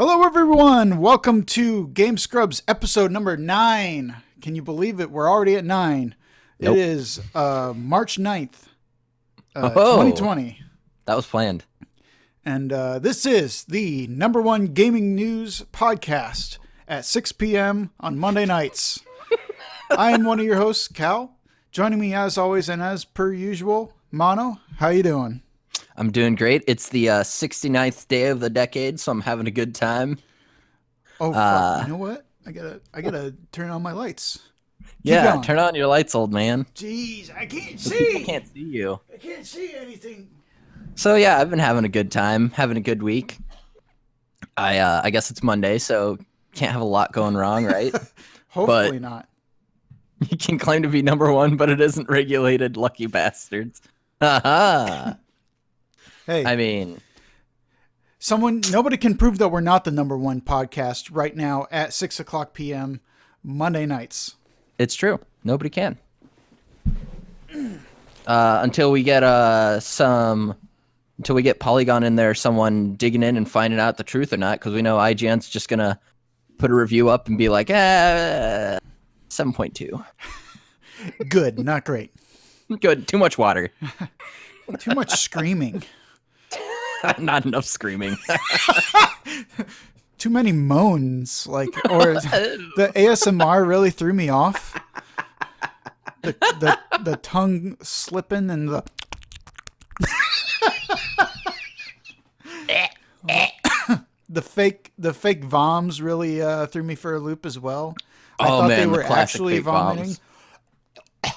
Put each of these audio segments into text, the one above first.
Hello, everyone. Welcome to Game Scrubs episode number 9. Can you believe it? We're already at 9. Nope. It is March 9th, Oh, 2020. that was planned. And this is the number one gaming news podcast at 6 p.m. on Monday nights. I am one of your hosts, Cal. Joining me as always and as per usual, Mono. How you doing? I'm doing great. It's the 69th day of the decade, so I'm having a good time. Oh, fuck. You know what? I gotta turn on my lights. Yeah, turn on your lights, old man. Jeez, I can't So see. people can't see you. I can't see anything. So yeah, I've been having a good time, having a good week. I guess it's Monday, so can't have a lot going wrong, right? Hopefully not. You can claim to be number one, but it isn't regulated, lucky bastards. Haha. Hey, I mean, nobody can prove that we're not the number one podcast right now at 6 o'clock p.m. Monday nights. it's true. Nobody can. Until we get until we get Polygon in there, someone digging in and finding out the truth or not, because we know IGN's just gonna put a review up and be like, 7.2. Good, not great. Good. Too much water. Too much screaming. Not enough screaming. Too many moans. Or the ASMR really threw me off. The tongue slipping and the fake voms really threw me for a loop as well. I thought they were actually vomiting. Voms.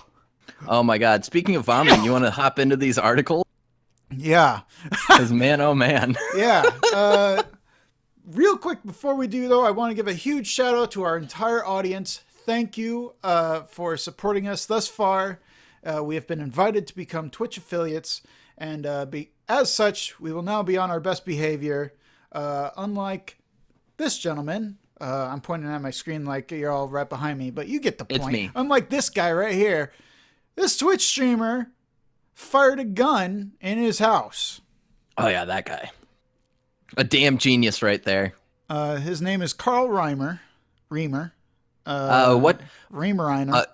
Oh my god. Speaking of vomiting, you want to hop into these articles? Yeah. Because man, oh man. Yeah. Real quick before we do, though, I want to give a huge shout out to our entire audience. Thank you for supporting us thus far. We have been invited to become Twitch affiliates, and as such, we will now be on our best behavior. Unlike this gentleman, I'm pointing at my screen like you're all right behind me, but you get the point. It's me. Unlike this guy right here, this Twitch streamer fired a gun in his house. Oh yeah, that guy. A damn genius right there. His name is Carl Reimer. What? Reimer.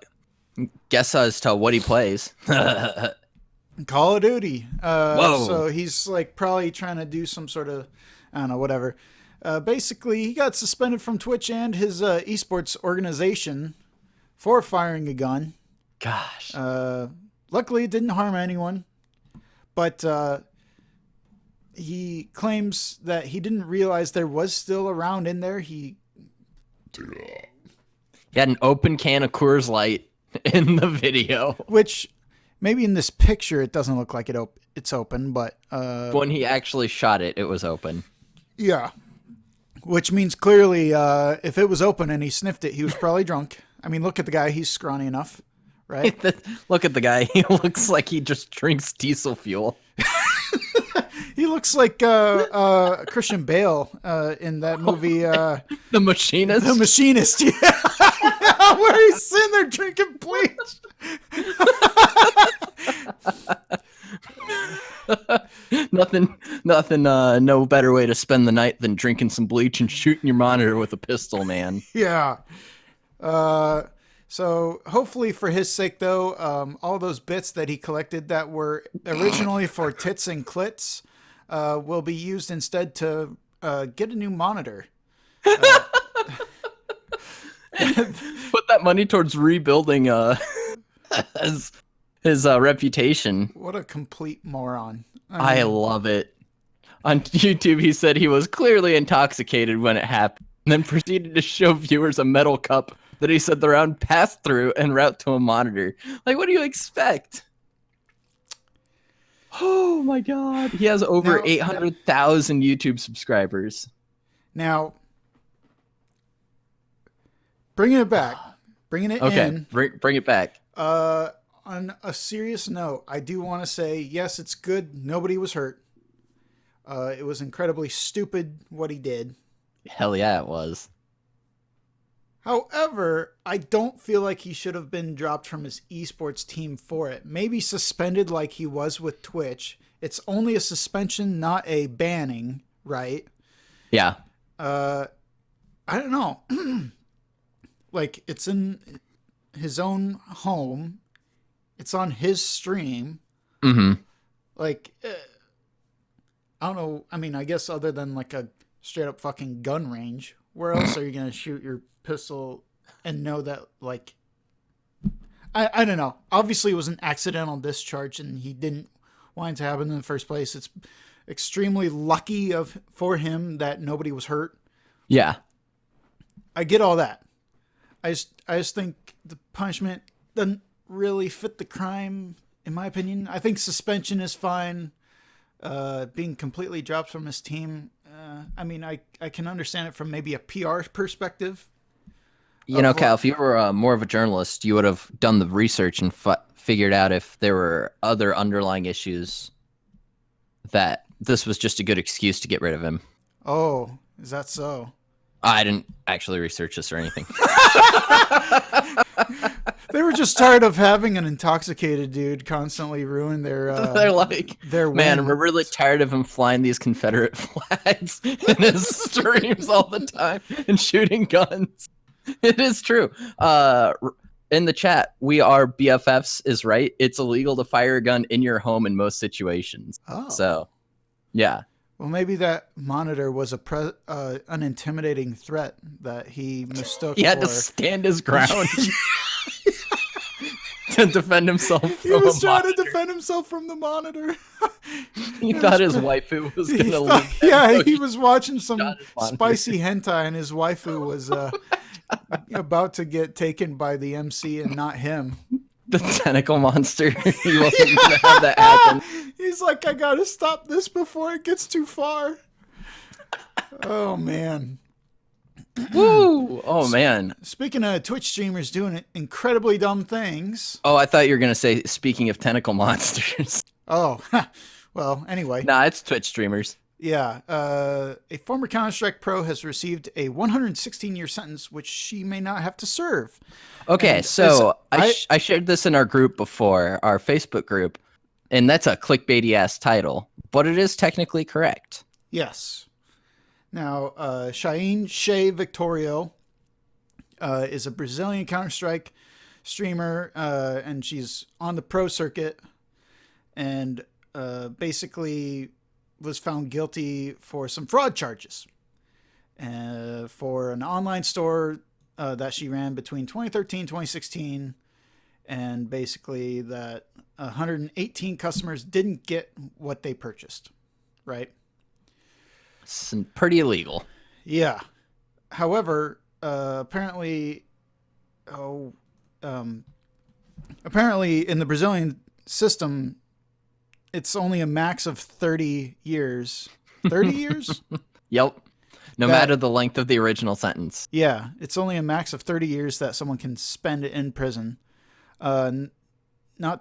Guess as to what he plays. Call of Duty. Whoa. So he's like probably trying to do some sort of, I don't know, whatever. Basically, he got suspended from Twitch and his esports organization for firing a gun. Gosh. Luckily, it didn't harm anyone. But he claims that he didn't realize there was still a round in there. He had an open can of Coors Light in the video. Which, maybe in this picture, it doesn't look like it's open, but when he actually shot it, it was open. Yeah. Which means clearly, if it was open and he sniffed it, he was probably drunk. I mean, look at the guy. He's scrawny enough, right? Look at the guy. He looks like he just drinks diesel fuel. He looks like Christian Bale in that movie. The Machinist? The Machinist, yeah. Where he's sitting there drinking bleach. Nothing, no better way to spend the night than drinking some bleach and shooting your monitor with a pistol, man. Yeah. So hopefully for his sake, though, all those bits that he collected that were originally for tits and clits will be used instead to get a new monitor. Put that money towards rebuilding his reputation. What a complete moron. I love it. On YouTube, he said he was clearly intoxicated when it happened, and then proceeded to show viewers a metal cup that he said the round passed through en route to a monitor. Like, what do you expect? Oh my god. He has over 800,000 YouTube subscribers. Now, bringing it back. Bringing it in. Bring it back. On a serious note, I do want to say, yes, it's good. Nobody was hurt. It was incredibly stupid what he did. Hell yeah, it was. However, I don't feel like he should have been dropped from his esports team for it. Maybe suspended like he was with Twitch. It's only a suspension, not a banning, right? Yeah. I don't know. Like, it's in his own home. It's on his stream. Mm-hmm. Like, I don't know. I mean, I guess other than like a straight up fucking gun range, where else are you gonna shoot your pistol and know that like I don't know. Obviously, it was an accidental discharge, and he didn't want it to happen in the first place. It's extremely lucky for him that nobody was hurt. Yeah. I get all that. I just think the punishment doesn't really fit the crime, in my opinion. I think suspension is fine. Being completely dropped from his team. I mean, I can understand it from maybe a PR perspective. You know, Cal, if you were more of a journalist, you would have done the research and figured out if there were other underlying issues that this was just a good excuse to get rid of him. Oh, is that so? I didn't actually research this or anything. They were just tired of having an intoxicated dude constantly ruin their They're like, their man, win. we're really tired of him flying these Confederate flags in his streams all the time and shooting guns. It is true. In the chat, we are BFFs is right. It's illegal to fire a gun in your home in most situations. Oh. So, yeah. Well, maybe that monitor was an intimidating threat that he mistook He had for. to stand his ground to defend himself from He was a trying monitor. to defend himself from the monitor. He thought his waifu was He going to thought- leave. yeah, he was watching some shot his monitor. spicy hentai, and his waifu was about to get taken by the MC and not him. The tentacle monster. He wasn't going to have that happen. He's like, I gotta stop this before it gets too far. Oh man. Woo! Oh, man. Speaking of Twitch streamers doing incredibly dumb things. Oh, I thought you were going to say, speaking of tentacle monsters. Oh, well, anyway. Nah, it's Twitch streamers. Yeah. A former Counter-Strike pro has received a 116-year sentence, which she may not have to serve. Okay, And so I shared this in our group before, our Facebook group, and that's a clickbaity-ass title, but it is technically correct. Yes. Now, Shain Shea Victorio is a Brazilian Counter-Strike streamer, and she's on the pro circuit, and basically was found guilty for some fraud charges for an online store that she ran between 2013 and 2016, and basically that 118 customers didn't get what they purchased, right? It's pretty illegal. Yeah. However, apparently in the Brazilian system, it's only a max of 30 years. 30 years? Yep. No matter the length of the original sentence. Yeah, it's only a max of 30 years that someone can spend in prison. Not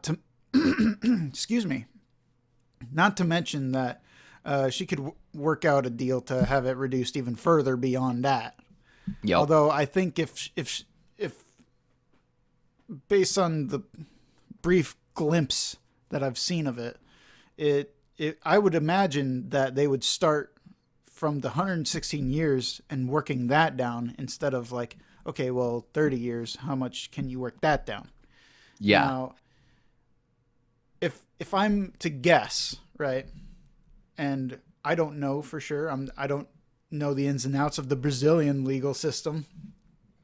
to excuse me. Not to mention that she could work out a deal to have it reduced even further beyond that. Yep. Although I think if based on the brief glimpse that I've seen of it, I would imagine that they would start from the 116 years and working that down instead of like, okay, well, 30 years, how much can you work that down? Yeah. Now, if I'm to guess, right, and I don't know for sure, I don't know the ins and outs of the Brazilian legal system.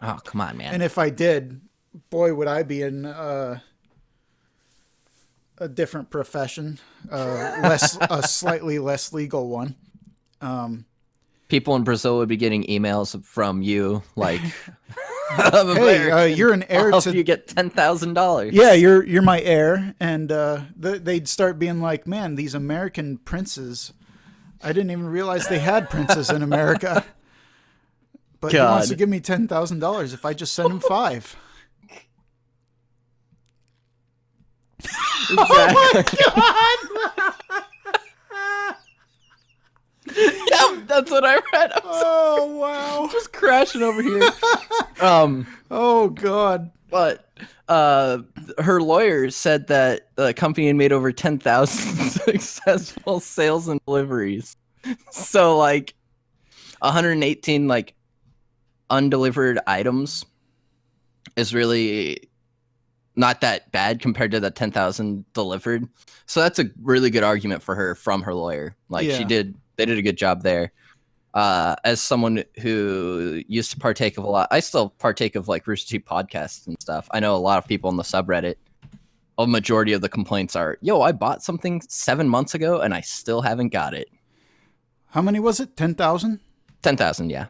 Oh, come on, man. And if I did, boy, would I be in a different profession, a slightly less legal one. People in Brazil would be getting emails from you like, hey, you're an heir I'll to. help you get $10,000. Yeah, you're my heir, and they'd start being like, man, these American princes. I didn't even realize they had princes in America. But he wants to give me $10,000 if I just send him $5. Exactly. Oh my god! Yep, that's what I read. Oh wow! Just crashing over here. Oh god! But her lawyer said that the company had made over 10,000 successful sales and deliveries. So like, 118 like undelivered items is really not that bad compared to the 10,000 delivered. So that's a really good argument for her from her lawyer. Like Yeah. they did a good job there. As someone who used to partake of a lot, I still partake of like Rooster Teeth podcasts and stuff. I know a lot of people in the subreddit, a majority of the complaints are, yo, I bought something 7 months ago and I still haven't got it. How many was it? 10,000? 10,000, yeah.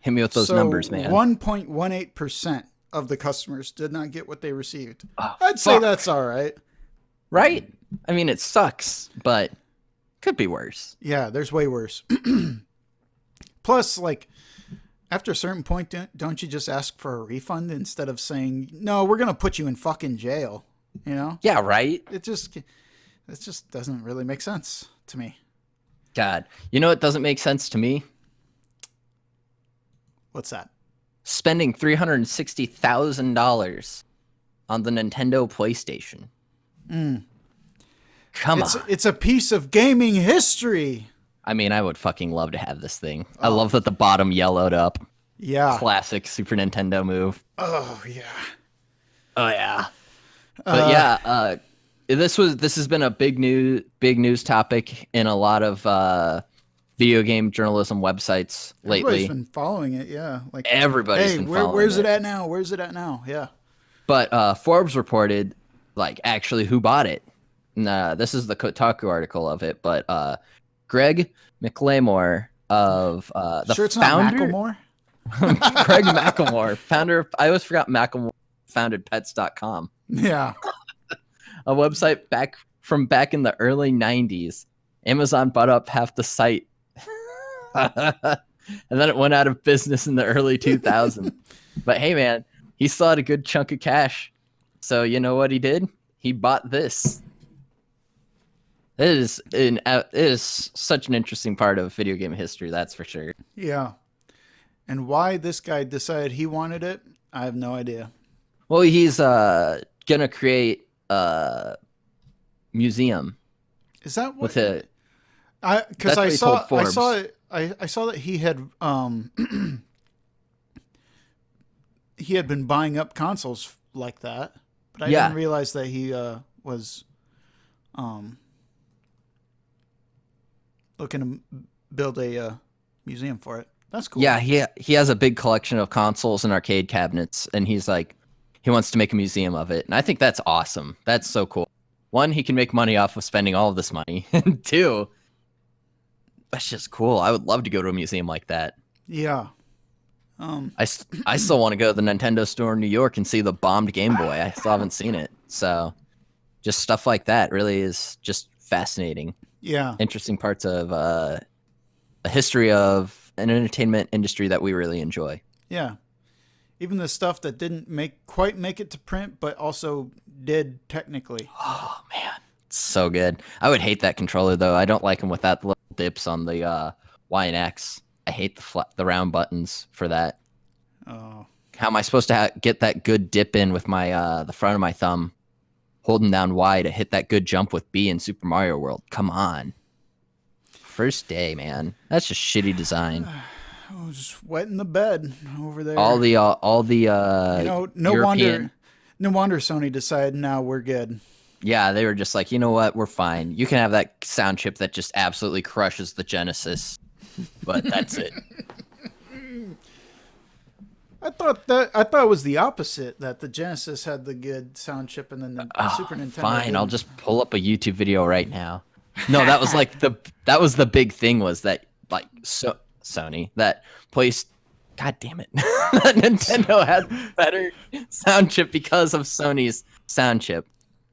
Hit me with those numbers, man. 1.18% of the customers did not get what they received. Oh, I'd say that's all right. Right? I mean, it sucks, but could be worse. Yeah, there's way worse. Plus, like, after a certain point, don't you just ask for a refund instead of saying, no, we're going to put you in fucking jail? You know? Yeah, right? It just doesn't really make sense to me. God. You know what doesn't make sense to me? What's that? Spending $360,000 on the Nintendo PlayStation. Come on. It's a piece of gaming history. I mean, I would fucking love to have this thing. I love that the bottom yellowed up. Yeah. Classic Super Nintendo move. Oh, yeah. Oh, yeah. But yeah, this has been a big news topic in a lot of video game journalism websites lately. Everybody's been following it, yeah. Like Everybody's been following where's it at now? Where's it at now? Yeah. But Forbes reported, like, actually who bought it. And, this is the Kotaku article of it, but Greg McLemore of the sure it's founder, not Macklemore? Greg McLemore, founder of, I always forgot McLemore founded Pets.com, Yeah. a website back in the early 90s. Amazon bought up half the site. And then it went out of business in the early 2000s. But hey, man, he still had a good chunk of cash. So you know what he did? He bought this. It is such an interesting part of video game history, that's for sure. Yeah. And why this guy decided he wanted it, I have no idea. Well, he's gonna create a museum. Is that what? With it? Because I saw that he had he had been buying up consoles like that, but I didn't realize that he was looking to build a museum for it. That's cool. Yeah, he has a big collection of consoles and arcade cabinets, and he's like, he wants to make a museum of it, and I think that's awesome. That's so cool. One, he can make money off of spending all of this money, and two, that's just cool. I would love to go to a museum like that. Yeah. I still want to go to the Nintendo store in New York and see the bombed Game Boy. I still haven't seen it. So just stuff like that really is just fascinating. Yeah. Interesting parts of a history of an entertainment industry that we really enjoy. Yeah. Even the stuff that didn't quite make it to print, but also did technically. Oh, man. It's so good. I would hate that controller, though. I don't like them without the little dips on the Y and X. I hate the round buttons for that. Oh. How am I supposed to get that good dip in with my the front of my thumb, holding down Y to hit that good jump with B in Super Mario World? Come on. First day, man. That's just shitty design. I was just wetting the bed over there. All the no European... wonder Sony decided now we're good. Yeah, they were just like, you know what, we're fine. You can have that sound chip that just absolutely crushes the Genesis, but that's it. I thought it was the opposite, that the Genesis had the good sound chip and then the Super Nintendo. Fine, didn't. I'll just pull up a YouTube video right now. No, that was like the big thing was that like Sony that placed. God damn it, that Nintendo had better sound chip because of Sony's sound chip,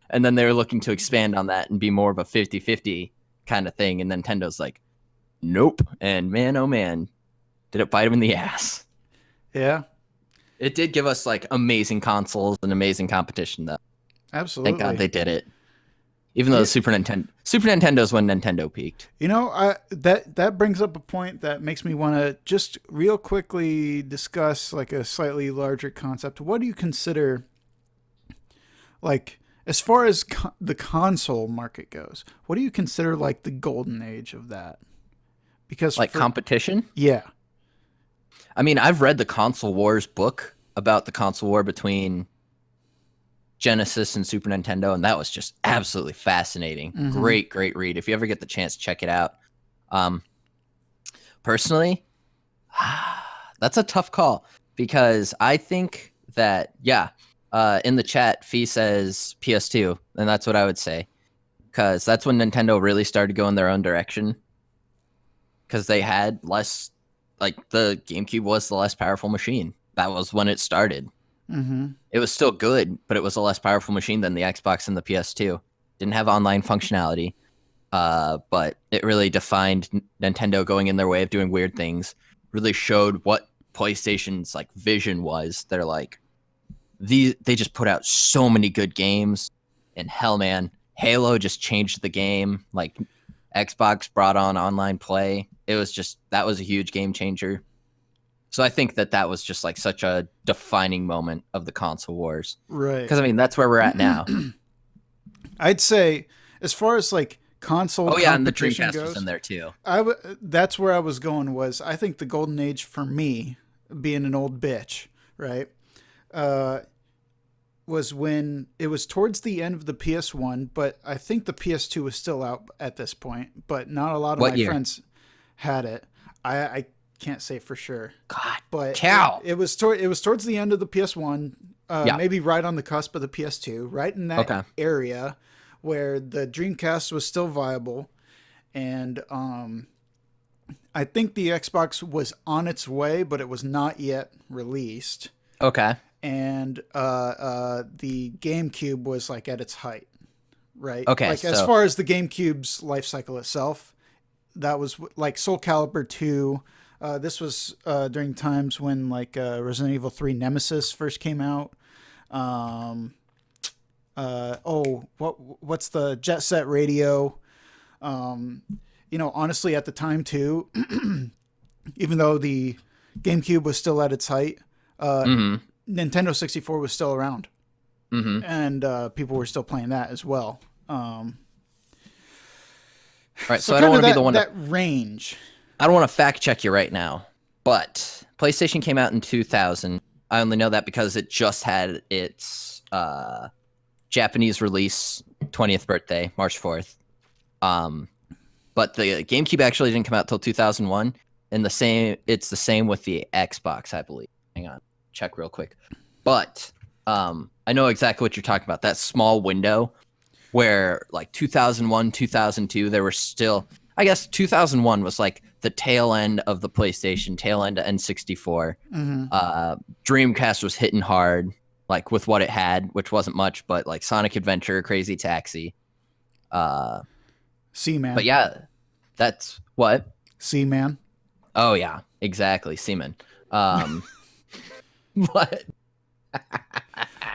and then they were looking to expand on that and be more of a 50-50 kind of thing. And Nintendo's like, nope. And man, oh man, did it bite them in the ass? Yeah. It did give us like amazing consoles and amazing competition, though. Absolutely. Thank God they did it. Even though the Super Nintendo's when Nintendo peaked. You know, that brings up a point that makes me want to just real quickly discuss like a slightly larger concept. What do you consider, like, as far as the console market goes, what do you consider like the golden age of that? because Like competition? yeah. I mean, I've read the Console Wars book about the console war between Genesis and Super Nintendo, and that was just absolutely fascinating. Great read. If you ever get the chance, check it out. Um, personally, that's a tough call because I think that, in the chat, Fee says PS2, and that's what I would say because that's when Nintendo really started going their own direction because they had less, like the GameCube was the less powerful machine. That was when it started. It was still good, but it was a less powerful machine than the Xbox and the PS2. Didn't have online functionality, but it really defined Nintendo going in their way of doing weird things. Really showed what PlayStation's like vision was. They're like, they just put out so many good games, and hell, man, Halo just changed the game. Like Xbox brought on online play. That was a huge game changer. So I think that was just like such a defining moment of the console wars. Right. Because I mean, that's where we're at now. I'd say as far as like console and the competition Dreamcast goes, was in there too. That's where I was going. I think the golden age for me, being an old bitch, right, was when it was towards the end of the PS1, but I think the PS2 was still out at this point, but not a lot of What my year? friends had it. I can't say for sure, God, but cow. it was towards the end of the PS1, Yeah. maybe right on the cusp of the PS2, right in that area where the Dreamcast was still viable, and I think the Xbox was on its way, but it was not yet released. Okay. And the GameCube was like at its height, right? Okay, Like as far as the GameCube's life cycle itself, that was like Soul Calibur 2. This was during times when like Resident Evil 3 Nemesis first came out. What's the Jet Set Radio? Honestly, at the time too, even though the GameCube was still at its height, Nintendo 64 was still around, and people were still playing that as well. All right, so I don't want to be the one that range. I don't want to fact check you right now, but PlayStation came out in 2000. I only know that because it just had its Japanese release 20th birthday, March 4th. But the GameCube actually didn't come out till 2001, and it's the same with the Xbox, I believe. Hang on, check real quick. But I know exactly what you're talking about. That small window where like 2001, 2002, there were still, I guess 2001 was like the tail end of the PlayStation, tail end of N64. Dreamcast was hitting hard, like with what it had, which wasn't much, but like Sonic Adventure, Crazy Taxi. Seaman. But yeah, that's what? Seaman. Oh yeah, exactly. Seaman. What?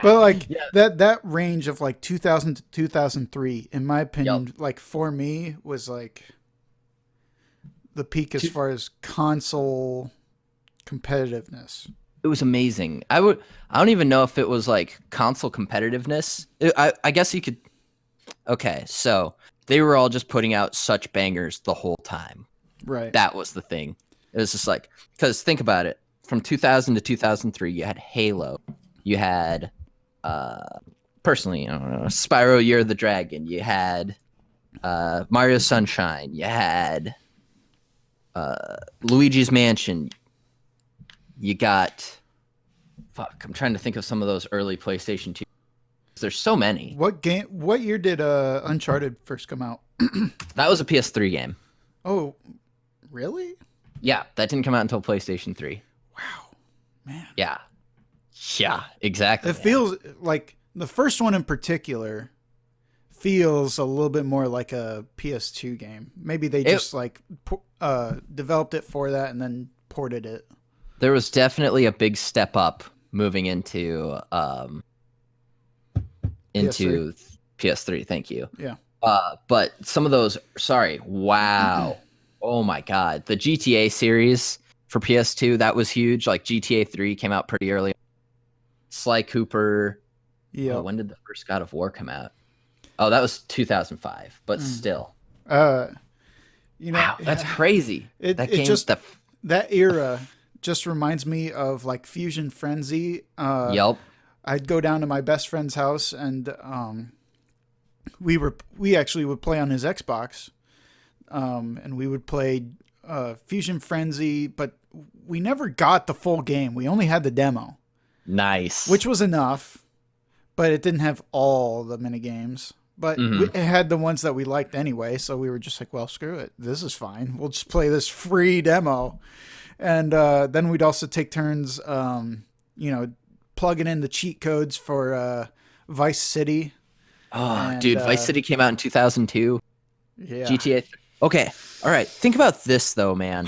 But like that range of like 2000 to 2003, in my opinion, like for me was like the peak as far as console competitiveness. It was amazing. I don't even know if it was like console competitiveness. I guess you could. Okay, so they were all just putting out such bangers the whole time. Right. That was the thing. It was just like, because think about it. From 2000 to 2003, you had Halo. You had, personally, I don't know, Spyro Year of the Dragon. You had Mario Sunshine. You had Luigi's Mansion. You got, I'm trying to think of some of those early PlayStation 2. There's so many. What year did Uncharted first come out? That was a PS3 game. Oh, really? Yeah, that didn't come out until PlayStation 3. Wow, man. Yeah, exactly. It feels like the first one in particular feels a little bit more like a PS2 game. Maybe they just developed it for that and then ported it. There was definitely a big step up moving into PS3. Thank you. Yeah. But some of those, wow. Oh my God. The GTA series for PS2, that was huge. Like GTA 3 came out pretty early. Sly Cooper. Yeah. When did the first God of War come out? Oh, that was 2005, but still. You know, Wow, that's crazy. That it game, just that era just reminds me of like Fusion Frenzy. yep. I'd go down to my best friend's house, and we actually would play on his Xbox, and we would play Fusion Frenzy, but we never got the full game. We only had the demo, Nice. which was enough, but it didn't have all the mini games. But Mhm. it had the ones that we liked anyway, so we were just like, well, screw it. This is fine. We'll just play this free demo. And then we'd also take turns, plugging in the cheat codes for Vice City. Oh, And, dude, Vice City came out in 2002. Yeah. GTA. Okay. All right. Think about this though, man.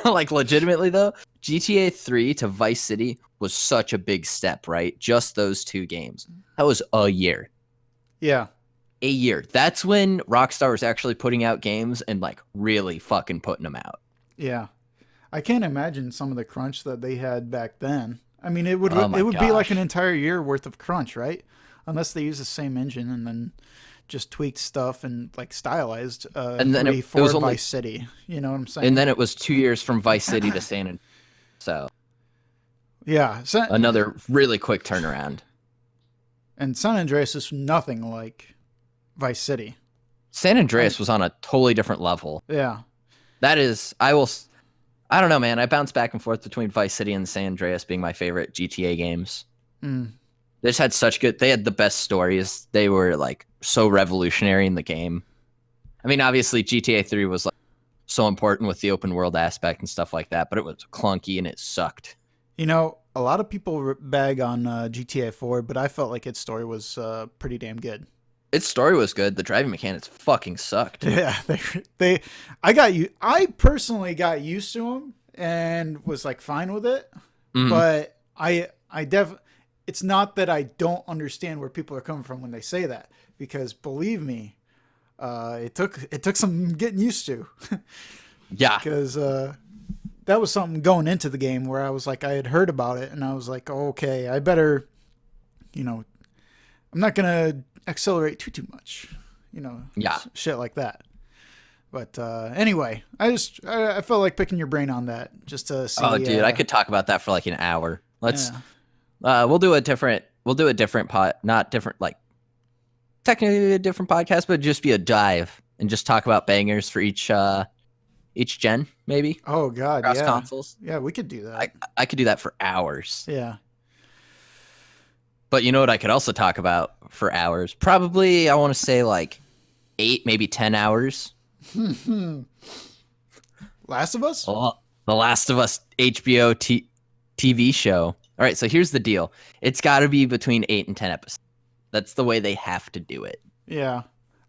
Like legitimately though, GTA 3 to Vice City was such a big step, right? Just those two games. That was a year. Yeah. A year. That's when Rockstar was actually putting out games and like really fucking putting them out. Yeah. I can't imagine some of the crunch that they had back then. I mean, it would Oh my be like an gosh. entire year worth of crunch, right? Unless they use the same engine and then just tweaked stuff and like stylized And then it for was only, Vice City. You know what I'm saying? and then it was 2 years from Vice City to San Andreas. So Yeah. another really quick turnaround. And San Andreas is nothing like Vice City. San Andreas was on a totally different level. Yeah. That is, I don't know, man. I bounce back and forth between Vice City and San Andreas being my favorite GTA games. Mm. They just had they had the best stories. They were like so revolutionary in the game. I mean, obviously GTA 3 was like so important with the open world aspect and stuff like that, but it was clunky and it sucked. You know, a lot of people bag on GTA 4, but I felt like its story was pretty damn good. Its story was good. The driving mechanics fucking sucked. Yeah, I personally got used to them and was like fine with it. Mhm. But it's not that I don't understand where people are coming from when they say that, because believe me, it took some getting used to. Yeah. Because that was something going into the game where I was like, I had heard about it and I was like, oh, okay, I better, I'm not gonna accelerate too much, Yeah. shit like that. But anyway, I felt like picking your brain on that just to see. Oh, dude, I could talk about that for like an hour. Let's Yeah. we'll do a different not different, like technically a different podcast, but just be a dive and just talk about bangers for each gen, maybe Oh God, across yeah, consoles. yeah, we could do that. I could do that for hours. Yeah. But you know what I could also talk about for hours? Probably I want to say like 8, maybe 10 hours. Last of Us. Oh, The Last of Us HBO TV show. All right, so here's the deal. It's got to be between 8 and 10 episodes. That's the way they have to do it. Yeah,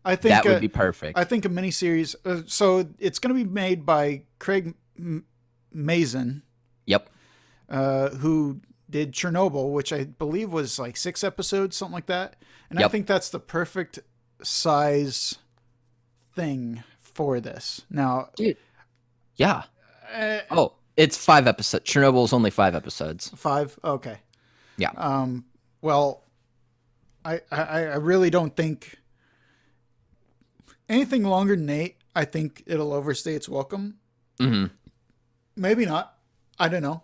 I think That would be perfect. I think a miniseries. So it's going to be made by Craig Mazin, Yep. who did Chernobyl, which I believe was like 6 episodes, something like that. And I Yep. think that's the perfect size thing for this. Now, Dude. Yeah. uh, Oh, it's 5 episodes. Chernobyl is only 5 episodes. 5. Okay. Yeah. Well, I really don't think anything longer than 8. I think it'll overstay its welcome. hmm Maybe not. I don't know.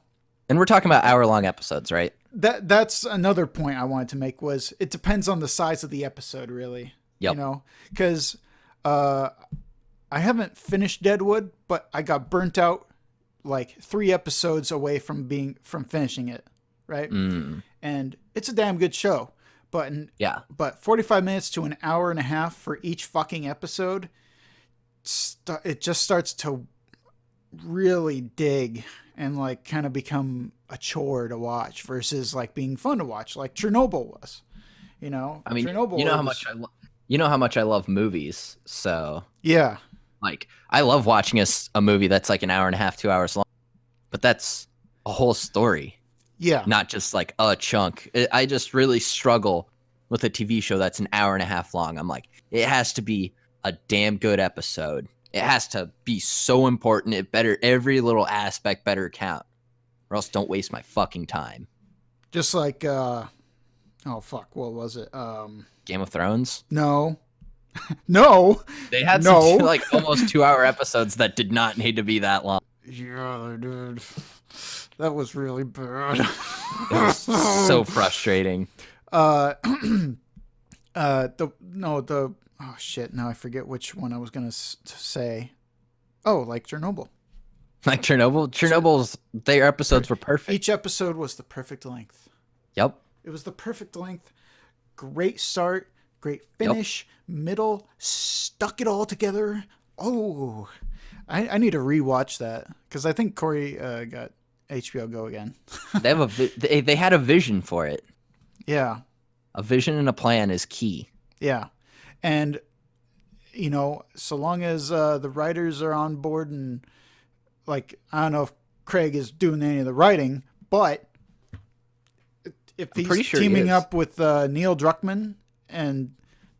And we're talking about hour-long episodes, right? That's another point I wanted to make was it depends on the size of the episode, really. Yep. Because I haven't finished Deadwood, but I got burnt out like 3 episodes away from finishing it, right? Mm. And it's a damn good show, but Yeah. 45 minutes to an hour and a half for each fucking episode, it just starts to really dig and like kind of become a chore to watch versus like being fun to watch, like Chernobyl was. I mean, Chernobyl you know how was- much I love movies. So, Yeah, like, I love watching a movie that's like an hour and a half, 2 hours long. But that's a whole story, yeah, not just like a chunk. I just really struggle with a TV show that's an hour and a half long. I'm like, it has to be a damn good episode. It has to be so important. Every little aspect better count, or else don't waste my fucking time. just like oh fuck, what was it? Game of Thrones. No, No, They had no. some like almost 2-hour episodes that did not need to be that long. Yeah, they did. That was really bad. It was so frustrating. The oh shit, now I forget which one I was gonna say. Oh, like Chernobyl. Like Chernobyl's their episodes were perfect. Each episode was the perfect length. Yep. It was the perfect length. Great start, great finish, middle, stuck it all together. Oh, I need to rewatch that because I think Corey got HBO Go again. They had a vision for it. Yeah. A vision and a plan is key. Yeah. And, you know, so long as the writers are on board and, like, I don't know if Craig is doing any of the writing, but if he's sure teaming up with Neil Druckmann and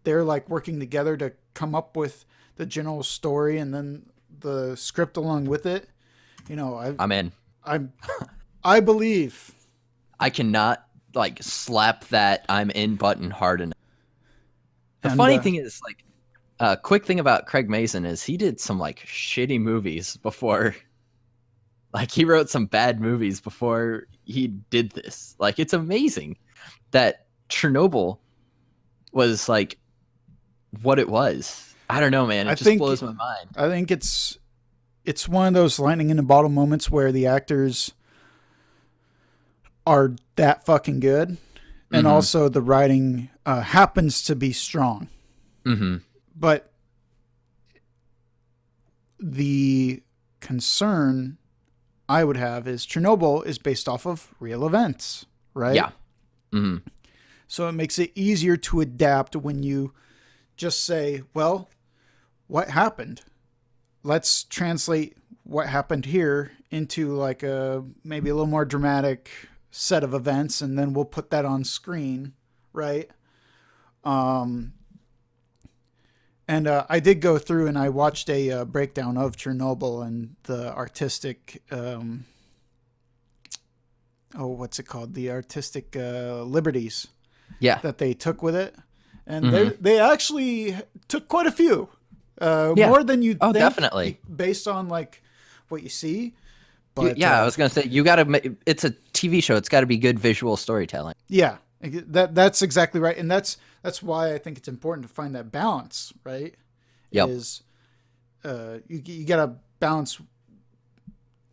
they're, like, working together to come up with the general story and then the script along with it, you know, I'm in. I believe. I cannot like slap that I'm in button hard enough. The And, funny thing is, like, quick thing about Craig Mazin is he did some like shitty movies before. Like he wrote some bad movies before he did this. Like it's amazing that Chernobyl was like what it was. I don't know, man. It just blows my mind. I think it's one of those lightning in a bottle moments where the actors are that fucking good, and also the writing happens to be strong. Mm-hmm. But the concern I would have is Chernobyl is based off of real events, right? Yeah. Mm-hmm. So it makes it easier to adapt when you just say, well, what happened? Let's translate what happened here into like maybe a little more dramatic set of events, and then we'll put that on screen, right? And I did go through and I watched a breakdown of Chernobyl and the artistic, what's it called? The artistic liberties that they took with it. And they actually took quite a few. More than you think. Definitely. Based on like what you see. But, I was going to say, it's a TV show. It's got to be good visual storytelling. Yeah, that's exactly right. And that's why I think it's important to find that balance, right? Yep. Is you got to balance.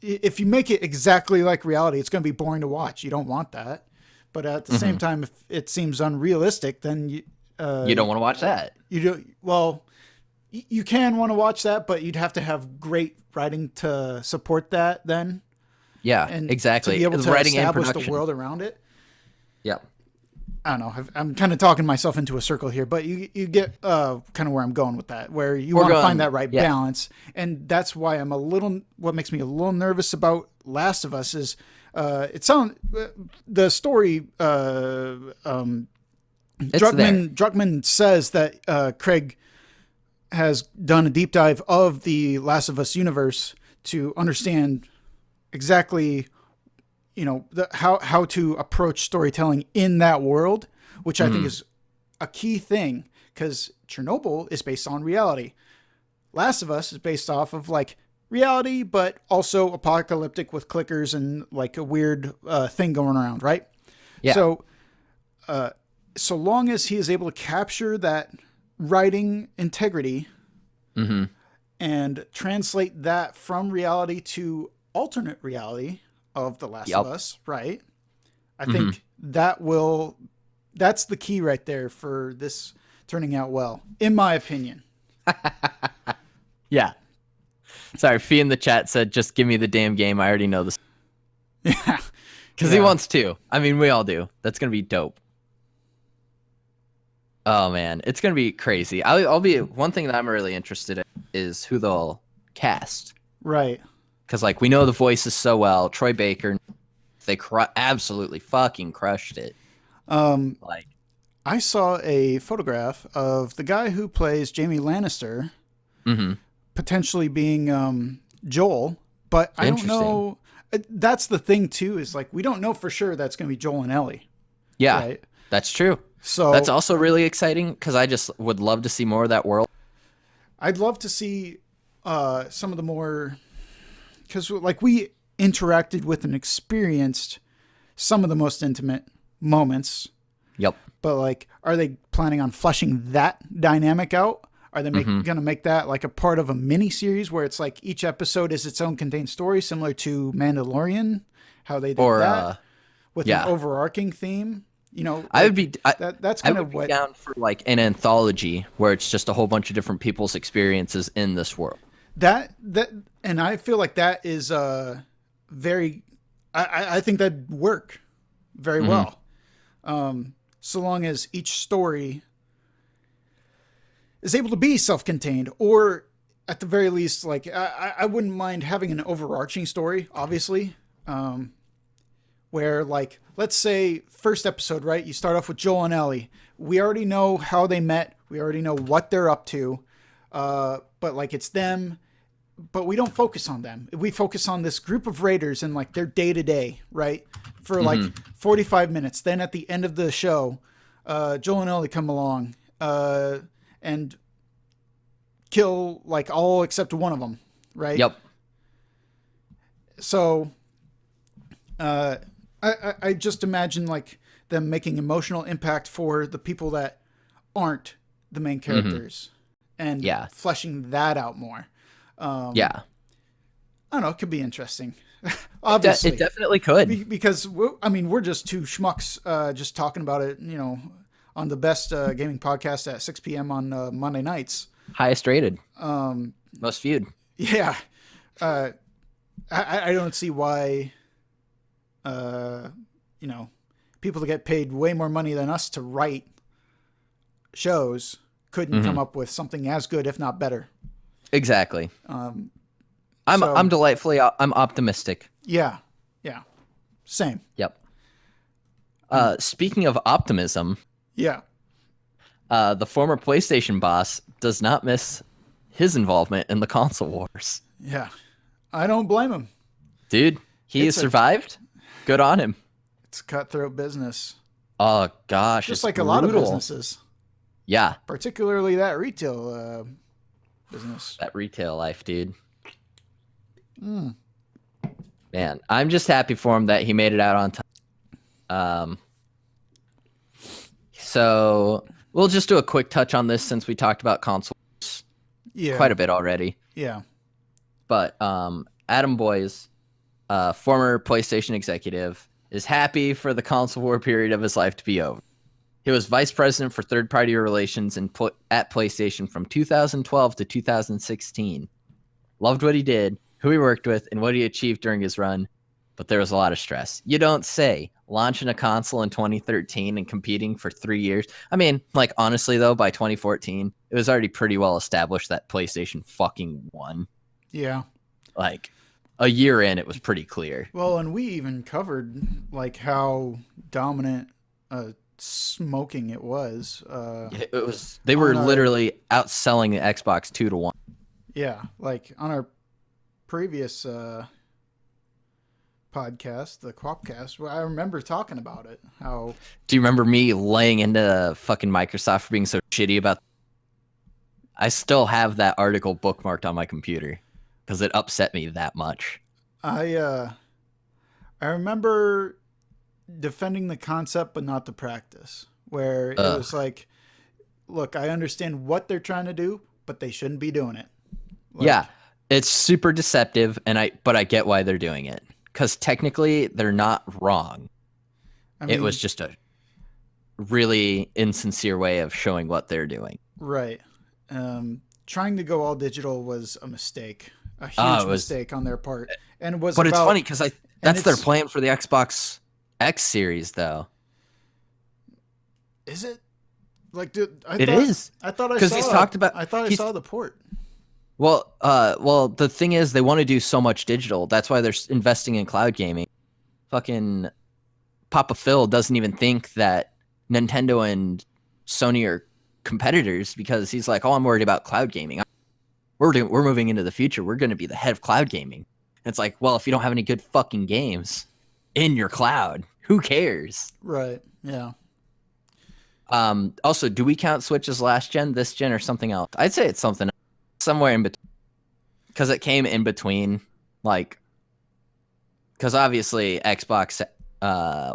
If you make it exactly like reality, it's going to be boring to watch. You don't want that. But at the same time, if it seems unrealistic, then you don't want to watch that. You do. Well, you can want to watch that, but you'd have to have great writing to support that then. Yeah, and exactly. To be able to writing establish the world around it. Yep. I don't know. I'm kind of talking myself into a circle here, but you get kind of where I'm going with that, where you want to find that right balance. And that's why what makes me a little nervous about Last of Us is the story, Druckmann says that Craig has done a deep dive of the Last of Us universe to understand exactly, you know, how to approach storytelling in that world, which I think is a key thing because Chernobyl is based on reality. Last of Us is based off of like reality, but also apocalyptic with clickers and like a weird thing going around, right? Yeah. So, so long as he is able to capture that writing integrity and translate that from reality to alternate reality of The Last of Us, right? I think that's the key right there for this turning out well, in my opinion. Yeah. Sorry, Fee in the chat said, just give me the damn game. I already know this. Yeah. Because he wants to. I mean, we all do. That's going to be dope. Oh, man. It's going to be crazy. One thing that I'm really interested in is who they'll cast. Right. Because, like, we know the voices so well. Troy Baker, they absolutely fucking crushed it. I saw a photograph of the guy who plays Jaime Lannister potentially being Joel, but I don't know. That's the thing, too, is like we don't know for sure that's going to be Joel and Ellie. Yeah, right? that's true. So That's also really exciting because I just would love to see more of that world. I'd love to see some of the more, because like we interacted with and experienced some of the most intimate moments, Yep. but like, are they planning on fleshing that dynamic out? Are they Mm-hmm. going to make that like a part of a mini series where it's like each episode is its own contained story, similar to Mandalorian, how they did Or that with an yeah, overarching theme? You know, I would like be that's I kind would of be what down for like an anthology where it's just a whole bunch of different people's experiences in this world. that and I feel like that is very. I think that'd work very Mm-hmm. well, so long as each story is able to be self-contained, or at the very least, like I wouldn't mind having an overarching story, obviously, where like let's say first episode, right? You start off with Joel and Ellie. We already know how they met. We already know what they're up to, but like it's them. But we don't focus on them. We focus on this group of raiders and like their day to day, right? For like Mm-hmm. 45 minutes. Then at the end of the show, Joel and Ellie come along and kill like all except one of them, right? Yep. So I just imagine like them making emotional impact for the people that aren't the main characters and Yeah. fleshing that out more. Yeah. I don't know. It could be interesting. It Obviously, definitely could. because I mean we're just two schmucks just talking about it, you know, on the best gaming podcast at 6 p.m. on Monday nights. Highest rated. Most viewed. Yeah, I don't see why, you know, people that get paid way more money than us to write shows couldn't come up with something as good, if not better. Exactly. So- I'm delightfully I'm optimistic. Yeah, same. Yep. Speaking of optimism, Yeah, the former PlayStation boss does not miss his involvement in the console wars. yeah. I don't blame him. Dude, he It's a- survived. Good on him. It's cutthroat business, Oh gosh, just it's like a lot of brutal. businesses, Yeah, particularly that retail business. that retail life, dude. Man, I'm just happy for him that he made it out on time. So we'll just do a quick touch on this since we talked about consoles Yeah, quite a bit already. Yeah, But Adam Boyes, former PlayStation executive, is happy for the console war period of his life to be over. He was vice president for third-party relations at PlayStation from 2012 to 2016. Loved what he did, who he worked with, and what he achieved during his run, but there was a lot of stress. You don't say. Launching a console in 2013 and competing for 3 years. I mean, like, honestly, though, by 2014, it was already pretty well established that PlayStation fucking won. yeah. Like, a year in, it was pretty clear. Well, and we even covered like how dominant smoking it was. It was. They were On our- literally outselling the Xbox 2-1. Yeah, like on our previous podcast, the Quapcast, where I remember talking about it. How Do you remember me laying into fucking Microsoft for being so shitty about? I still have that article bookmarked on my computer because it upset me that much. I remember defending the concept but not the practice, where it was like, look, I understand what they're trying to do, but they shouldn't be doing it. Like, Yeah, it's super deceptive, but I get why they're doing it because technically they're not wrong. I It mean, was just a really insincere way of showing what they're doing. right. Trying to go all digital was a mistake, a huge Oh, it was- mistake on their part, and was. But it's about, funny because that's their it's- plan for the Xbox X series, though. Is it? Like, dude, It is. I thought I 'Cause saw. he's talked about- I thought I he's- saw the port. Well, the thing is, they want to do so much digital. That's why they're investing in cloud gaming. Fucking Papa Phil doesn't even think that Nintendo and Sony are competitors because he's like, "Oh, I'm worried about cloud gaming. We're moving into the future. We're going to be the head of cloud gaming." And it's like, well, if you don't have any good fucking games in your cloud, who cares? Right. Yeah. Also, do we count Switch as last gen, this gen, or something else? I'd say it's something else, somewhere in between, because it came in between, like, because obviously Xbox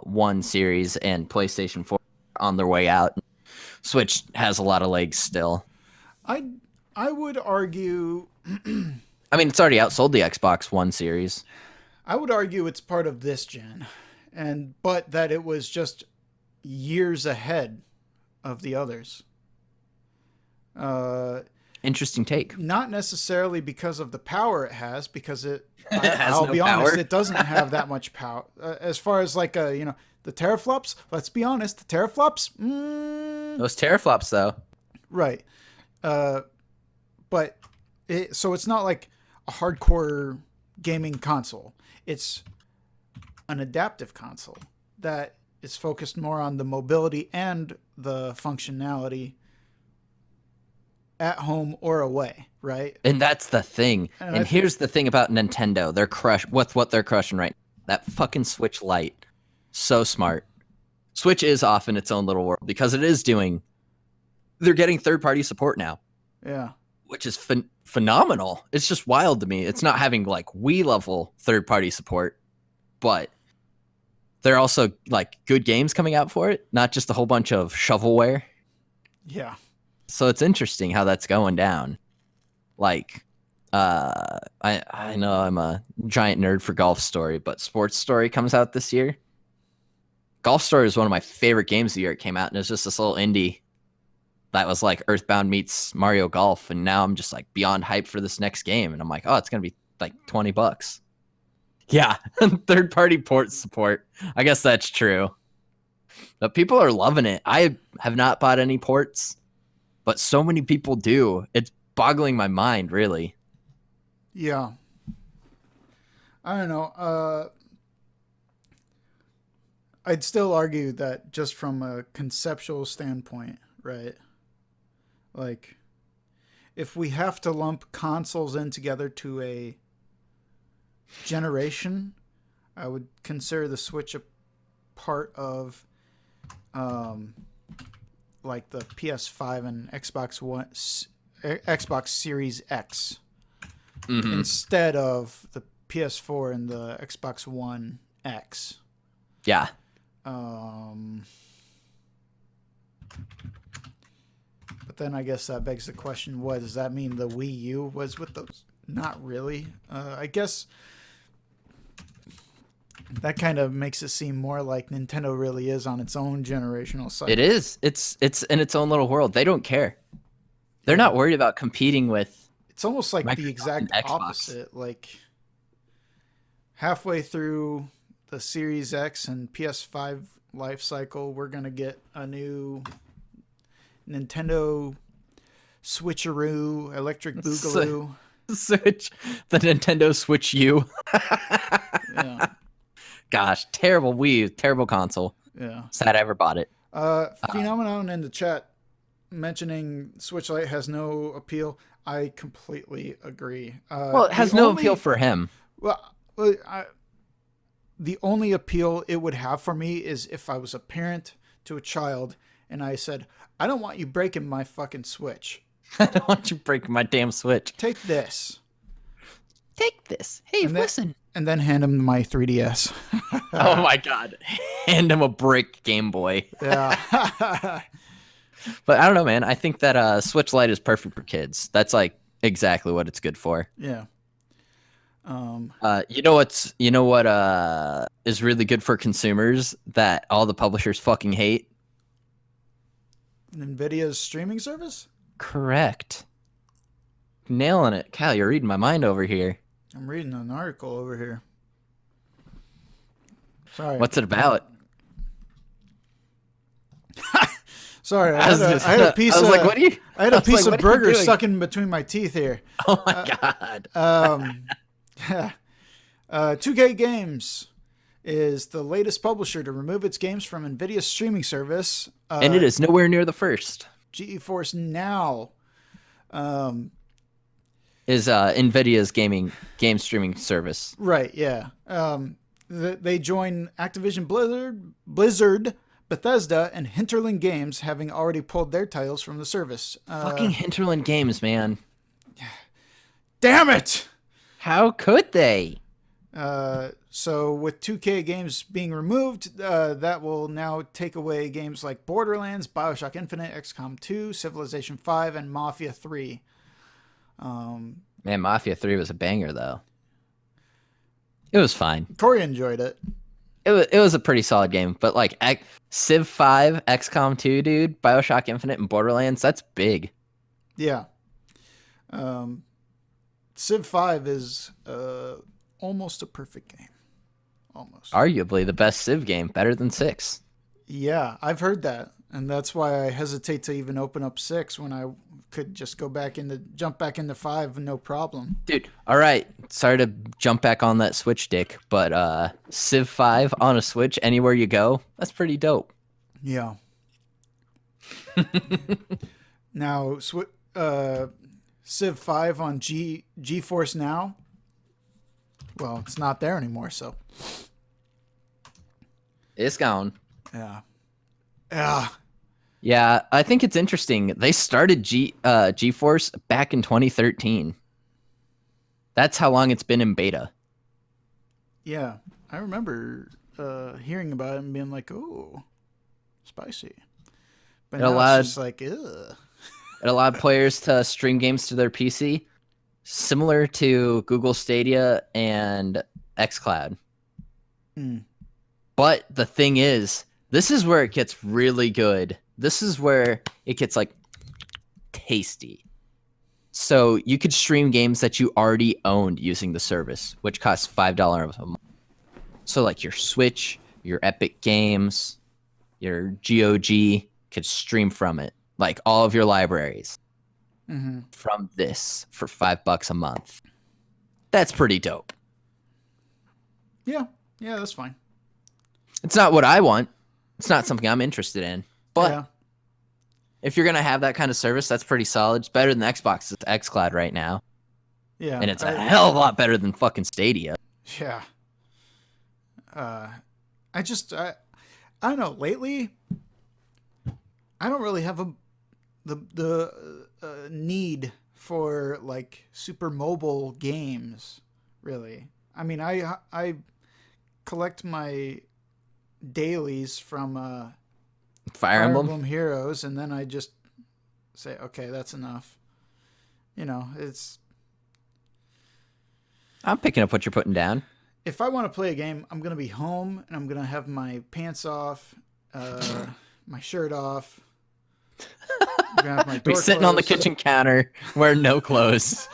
One Series and PlayStation 4 are on their way out. Switch has a lot of legs still. I would argue. I mean, it's already outsold the Xbox One Series. I would argue it's part of this gen, but that it was just years ahead of the others. Interesting take. Not necessarily because of the power it has, because Has I'll no be honest, power. it doesn't have that much power. As far as like the teraflops, let's be honest, the teraflops, Those teraflops, though. right. But so it's not like a hardcore gaming console. It's an adaptive console that is focused more on the mobility and the functionality at home or away, right? And that's the thing. And And here's the thing about Nintendo. They're what they're crushing right now. That fucking Switch Lite. So smart. Switch is off in its own little world because it is doing. They're getting third-party support now, Yeah. which is phenomenal. It's just wild to me. It's not having like Wii level third-party support, but they're also like good games coming out for it, not just a whole bunch of shovelware. Yeah. So it's interesting how that's going down. Like, I know I'm a giant nerd for Golf Story, but Sports Story comes out this year. Golf Story is one of my favorite games of the year. It came out, and it was just this little indie that was like Earthbound meets Mario Golf, and now I'm just like beyond hyped for this next game, and I'm like, oh, it's gonna be like $20. Yeah, third party port support. I guess that's true, but people are loving it. I have not bought any ports, but so many people do. It's boggling my mind, really. Yeah. I don't know. I'd still argue that just from a conceptual standpoint, right? Like, if we have to lump consoles in together to a generation, I would consider the Switch a part of, like the PS5 and Xbox Series X, instead of the PS4 and the Xbox One X. Yeah. But then I guess that begs the question: what does that mean? The Wii U was with those? Not really. I guess that kind of makes it seem more like Nintendo really is on its own generational cycle. It is. It's in its own little world. They don't care. They're not worried about competing with. It's almost like the Microsoft exact and Xbox. opposite. Like halfway through the Series X and PS5 life cycle, we're gonna get a new Nintendo Switcheroo, Electric Boogaloo. Switch, the Nintendo Switch U. Yeah, Gosh, terrible Wii, terrible console. yeah. Sad I ever bought it. Phenomenon in the chat mentioning Switch Lite has no appeal. I completely agree. Well, it has no appeal for him. Well, the only appeal it would have for me is if I was a parent to a child and I said, I don't want you breaking my fucking Switch. I don't want you breaking my damn Switch. Take this. Take this. Hey, And then- listen. And then hand him my 3DS. Oh my god. Hand him a brick Game Boy. Yeah. But I don't know, man. I think that Switch Lite is perfect for kids. That's like exactly what it's good for. Yeah. You know what is really good for consumers that all the publishers fucking hate? NVIDIA's streaming service? Correct. Nailing it. Cal, you're reading my mind over here. I'm reading an article over here. Sorry. What's it about? Sorry, I had a piece I was of like, what are you? I had a I was piece like, of what are you burger doing? stuck in between my teeth here. Oh my god. 2K Games is the latest publisher to remove its games from NVIDIA's streaming service. And it is nowhere near the first. GeForce Now. Is NVIDIA's game streaming service. Right, yeah. They join Activision Blizzard, Bethesda and Hinterland Games having already pulled their titles from the service. Fucking Hinterland Games, man. Damn it! How could they? So with 2K games being removed, that will now take away games like Borderlands, Bioshock Infinite, XCOM 2, Civilization 5, and Mafia 3. Man, Mafia 3 was a banger, though. It was fine. Corey enjoyed it. It was a pretty solid game, but like Civ 5, XCOM 2, dude, Bioshock Infinite, and Borderlands, that's big. Yeah. Civ 5 is almost a perfect game. Almost. Arguably the best Civ game, better than 6. Yeah, I've heard that. And that's why I hesitate to even open up 6 when I could just jump back into 5, no problem. Dude, all right. Sorry to jump back on that Switch dick, but Civ 5 on a Switch, anywhere you go, that's pretty dope. Yeah. Now, Civ 5 on GeForce Now. Well, it's not there anymore, so. It's gone. Yeah. Yeah. Yeah, I think it's interesting. They started GeForce back in 2013. That's how long it's been in beta. Yeah. I remember hearing about it and being like, "Oh, spicy." But now it's just like, ugh. It allowed players to stream games to their PC, similar to Google Stadia and xCloud. Mm. But the thing is, this is where it gets really good. This is where it gets like tasty. So you could stream games that you already owned using the service, which costs $5 a month. So like your Switch, your Epic Games, your GOG could stream from it. Like all of your libraries from this for $5 a month. That's pretty dope. Yeah. Yeah, that's fine. It's not what I want. It's not something I'm interested in. But yeah. If you're going to have that kind of service, that's pretty solid. It's better than Xbox's xCloud right now. Yeah. And it's a hell of a lot better than fucking Stadia. Yeah. I don't know. Lately, I don't really have the need for like super mobile games, really. I mean, I collect my dailies from Fire Emblem Heroes, and then I just say, okay, that's enough. You know, I'm picking up what you're putting down. If I want to play a game, I'm going to be home, and I'm going to have my pants off, my shirt off. I'm gonna have my door Be sitting on the kitchen counter wearing no clothes.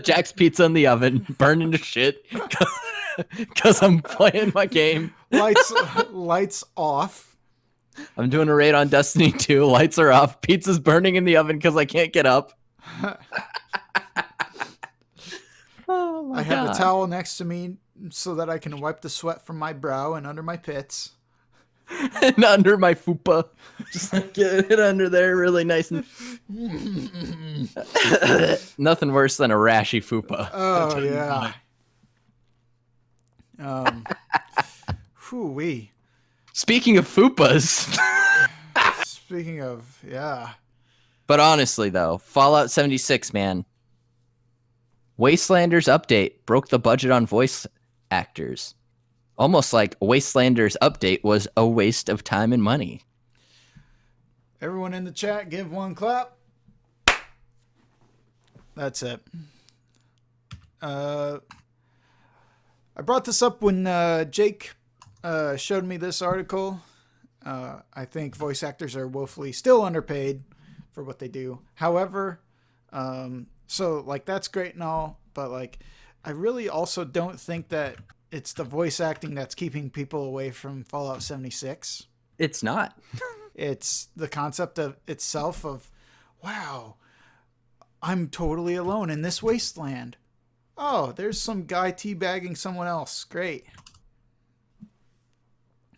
Jack's pizza in the oven, burning to shit because I'm playing my game. Lights off. I'm doing a raid on Destiny 2. Lights are off. Pizza's burning in the oven because I can't get up. Oh my I have God. a towel next to me so that I can wipe the sweat from my brow and under my pits. And under my fupa. Just like get it under there really nice and nothing worse than a rashy fupa. Oh yeah. Whoo-wee. Speaking of fupas. Speaking of, yeah. But honestly though, Fallout 76, man. Wastelanders update broke the budget on voice actors. Almost like Wastelanders update was a waste of time and money. Everyone in the chat, give one clap. That's it. I brought this up when Jake showed me this article. I think voice actors are woefully still underpaid for what they do. However, so like that's great and all, but like I really also don't think that it's the voice acting that's keeping people away from Fallout 76. It's not. It's the concept of itself of, wow, I'm totally alone in this wasteland. Oh, there's some guy teabagging someone else. Great.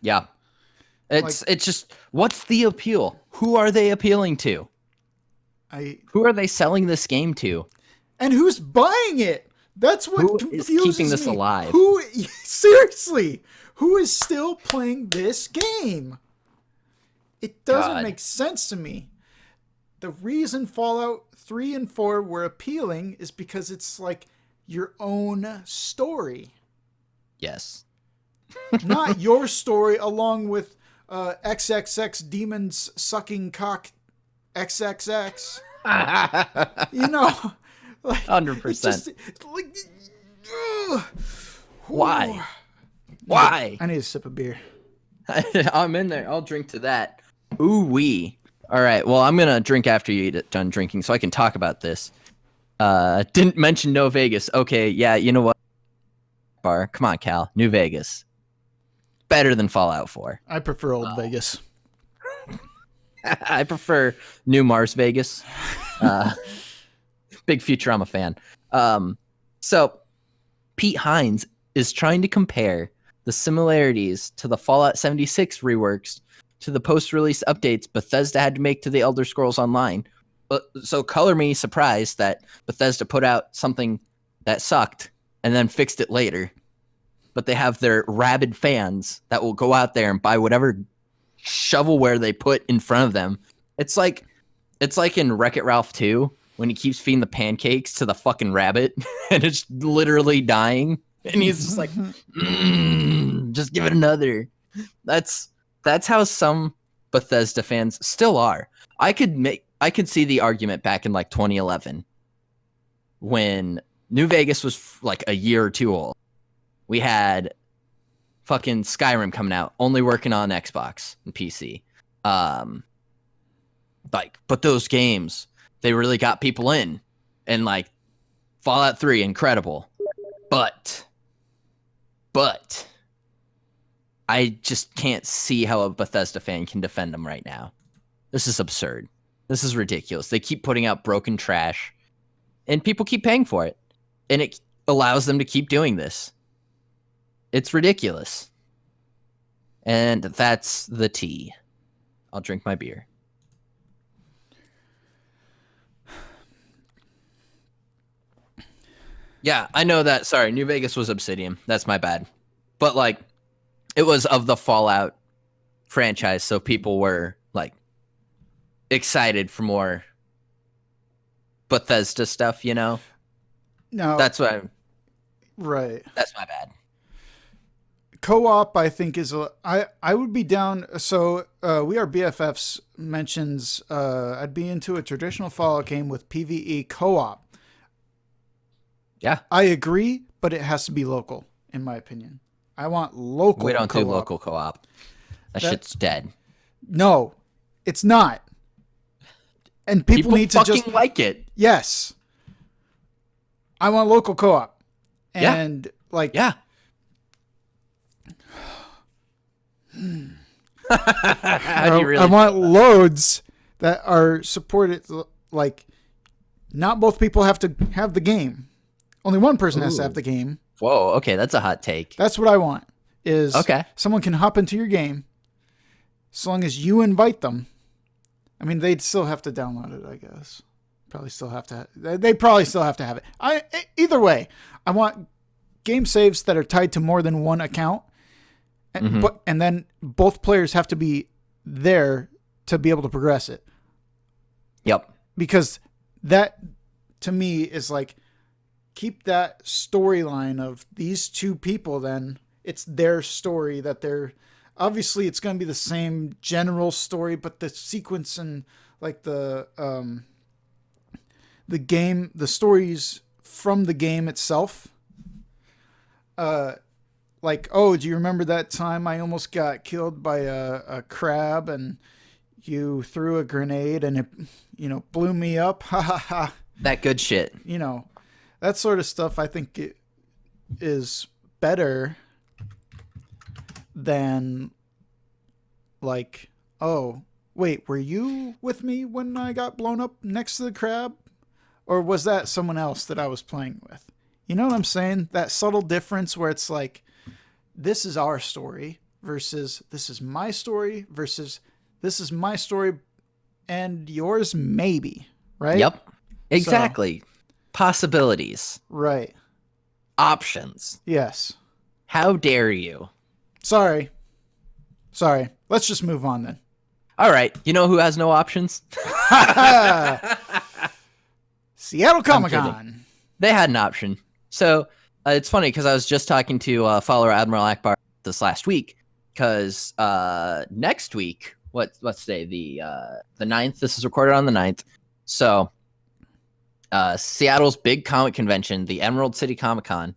Yeah. It's just, what's the appeal? Who are they appealing to? Who are they selling this game to? And who's buying it? That's what Who is confuses keeping this me. alive? Who, seriously, who is still playing this game? It doesn't God. make sense to me. The reason Fallout 3 and 4 were appealing is because it's like your own story. Yes. Not your story along with XXX demons sucking cock XXX. You know, like 100%. Like, Why? Why? I need a sip of beer. I'm in there. I'll drink to that. Ooh wee. All right. Well, I'm gonna drink after you get done drinking, so I can talk about this. Didn't mention No Vegas. Okay. Yeah. You know what? Bar. Come on, Cal. New Vegas. Better than Fallout 4. I prefer Old Vegas. I prefer New Mars Vegas. Big Futurama fan. So Pete Hines is trying to compare the similarities to the Fallout 76 reworks to the post-release updates Bethesda had to make to the Elder Scrolls Online. So color me surprised that Bethesda put out something that sucked and then fixed it later. But they have their rabid fans that will go out there and buy whatever shovelware they put in front of them. It's like in Wreck-It Ralph 2 when he keeps feeding the pancakes to the fucking rabbit and it's literally dying. And he's just like, just give it another. That's how some Bethesda fans still are. I could see the argument back in like 2011 when New Vegas was like a year or two old. We had fucking Skyrim coming out, only working on Xbox and PC. But those games, they really got people in. And like Fallout 3, incredible. But I just can't see how a Bethesda fan can defend them right now. This is absurd. This is ridiculous. They keep putting out broken trash, and people keep paying for it. And it allows them to keep doing this. It's ridiculous. And that's the tea. I'll drink my beer. Yeah, I know that. Sorry, New Vegas was Obsidian. That's my bad. But like, it was of the Fallout franchise, so people were like excited for more Bethesda stuff, you know? No, That's what right. that's my bad. Co-op, I think, is I would be down. So We Are BFFs mentions I'd be into a traditional Fallout game with PvE co-op. Yeah. I agree, but it has to be local, in my opinion. I want local. We don't co-op. do local co-op. That shit's dead. No, it's not. And people need to fucking just like it. Yes. I want local co-op. And like Yeah. I want loads that are supported. Like, not both people have to have the game. Only one person has to have the game. Whoa, okay, that's a hot take. That's what I want. Is Okay. Someone can hop into your game, as long as you invite them. I mean, they'd still have to download it, I guess. Probably still have to. They probably still have to have it. Either way, I want game saves that are tied to more than one account. And then both players have to be there to be able to progress it. Yep. Because that, to me, is like, keep that storyline of these two people, then it's their story that they're... Obviously, it's going to be the same general story, but the sequence and like the game, the stories from the game itself... like, oh, do you remember that time I almost got killed by a crab and you threw a grenade and it, blew me up? Ha ha ha. That good shit. That sort of stuff I think it is better than like, oh, wait, were you with me when I got blown up next to the crab? Or was that someone else that I was playing with? You know what I'm saying? That subtle difference where it's like, this is our story versus this is my story versus this is my story and yours maybe, right? Yep. Exactly. Possibilities. Right. options. Yes. How dare you? Sorry. Let's just move on then. All right. You know who has no options? Seattle I'm kidding. Comic-Con. They had an option. So it's funny because I was just talking to follower Admiral Akbar this last week because next week, what's today? The 9th. This is recorded on the 9th. So Seattle's big comic convention, the Emerald City Comic Con,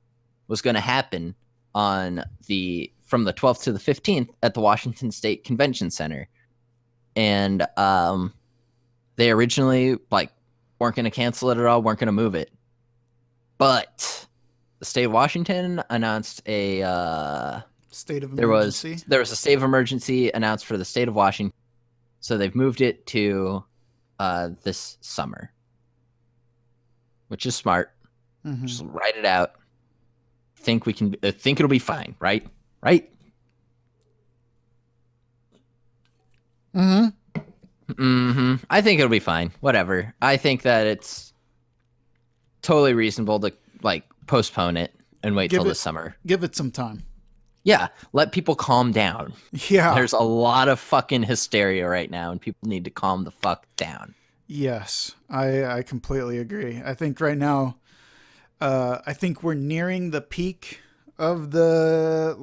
was going to happen from the 12th to the 15th at the Washington State Convention Center. And they originally weren't going to cancel it at all, weren't going to move it. But the state of Washington announced a state of emergency. There was a state of emergency announced for the state of Washington. So they've moved it to this summer, which is smart. Mm-hmm. Just write it out. Think it'll be fine, right? Right? Mm-hmm. Mm-hmm. I think it'll be fine. Whatever. I think that it's totally reasonable to postpone it and wait till this summer. Give it some time. Yeah, let people calm down. Yeah. There's a lot of fucking hysteria right now, and people need to calm the fuck down. Yes, I completely agree. I think right now, I think we're nearing the peak of the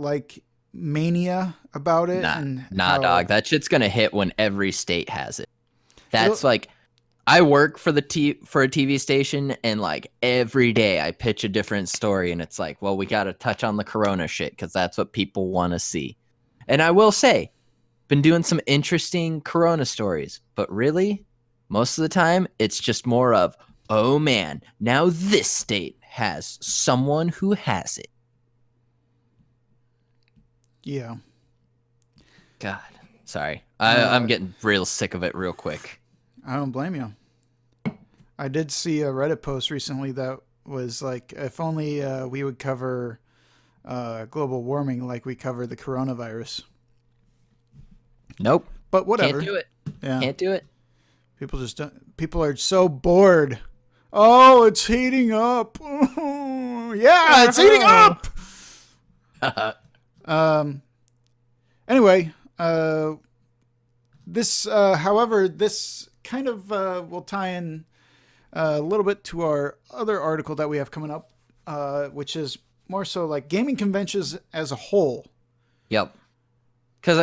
mania about it. Dog. That shit's gonna hit when every state has it. That's I work for for a TV station, and every day I pitch a different story, and it's well, we got to touch on the corona shit because that's what people want to see. And I will say, been doing some interesting corona stories, but really, most of the time, it's just more of, oh man, now this state has someone who has it. Yeah. God, sorry. I'm getting real sick of it real quick. I don't blame you. I did see a Reddit post recently that was if only we would cover global warming like we cover the coronavirus. Nope. But whatever. Can't do it. Yeah. Can't do it. People are so bored. Oh, it's heating up. Yeah, it's heating up. Anyway, this kind of will tie in a little bit to our other article that we have coming up, which is more so gaming conventions as a whole. Yep. Because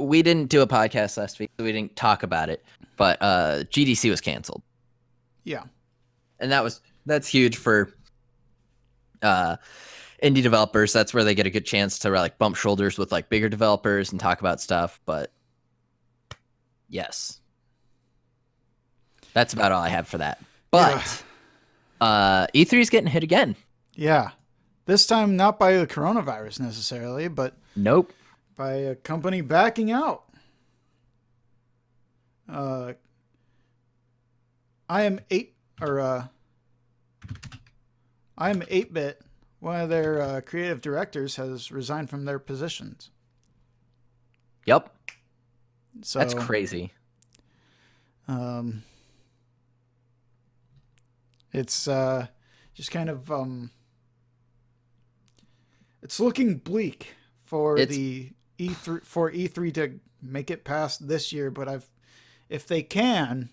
we didn't do a podcast last week, so we didn't talk about it. But GDC was canceled. Yeah. And that's huge for indie developers. That's where they get a good chance to bump shoulders with bigger developers and talk about stuff. But yes, that's about all I have for that. But E3 is getting hit again. Yeah. This time not by the coronavirus necessarily, but nope, by a company backing out. I am 8-bit. One of their creative directors has resigned from their positions. Yep. So that's crazy. It's just kind of it's looking bleak for the E3 to make it past this year, but if they can,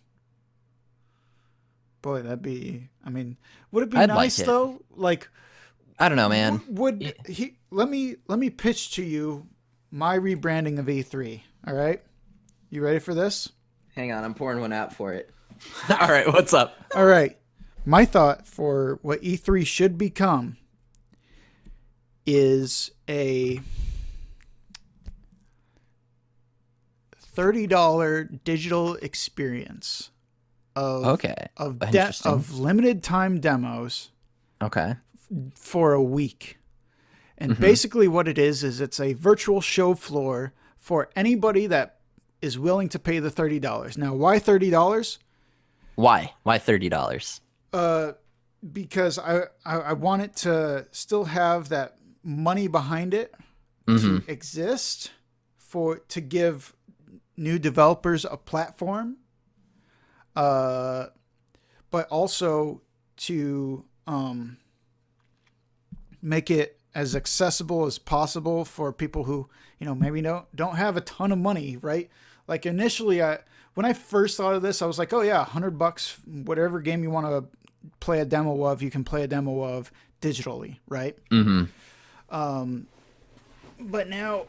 boy, that'd be, would it be nice though? I don't know, man. Let me pitch to you my rebranding of E3. All right. You ready for this? Hang on, I'm pouring one out for it. All right, what's up? All right. My thought for what E3 should become is a $30 digital experience of limited time demos. Okay. For a week. And basically what it is it's a virtual show floor for anybody that is willing to pay the $30. Now, why $30? Why $30? Because I want it to still have that money behind it to exist to give new developers a platform, but also to make it as accessible as possible for people who, maybe don't have a ton of money, right? Like initially, when I first thought of this, I was like, oh yeah, $100, whatever game you want to play a demo of, you can play a demo of digitally, right? But now,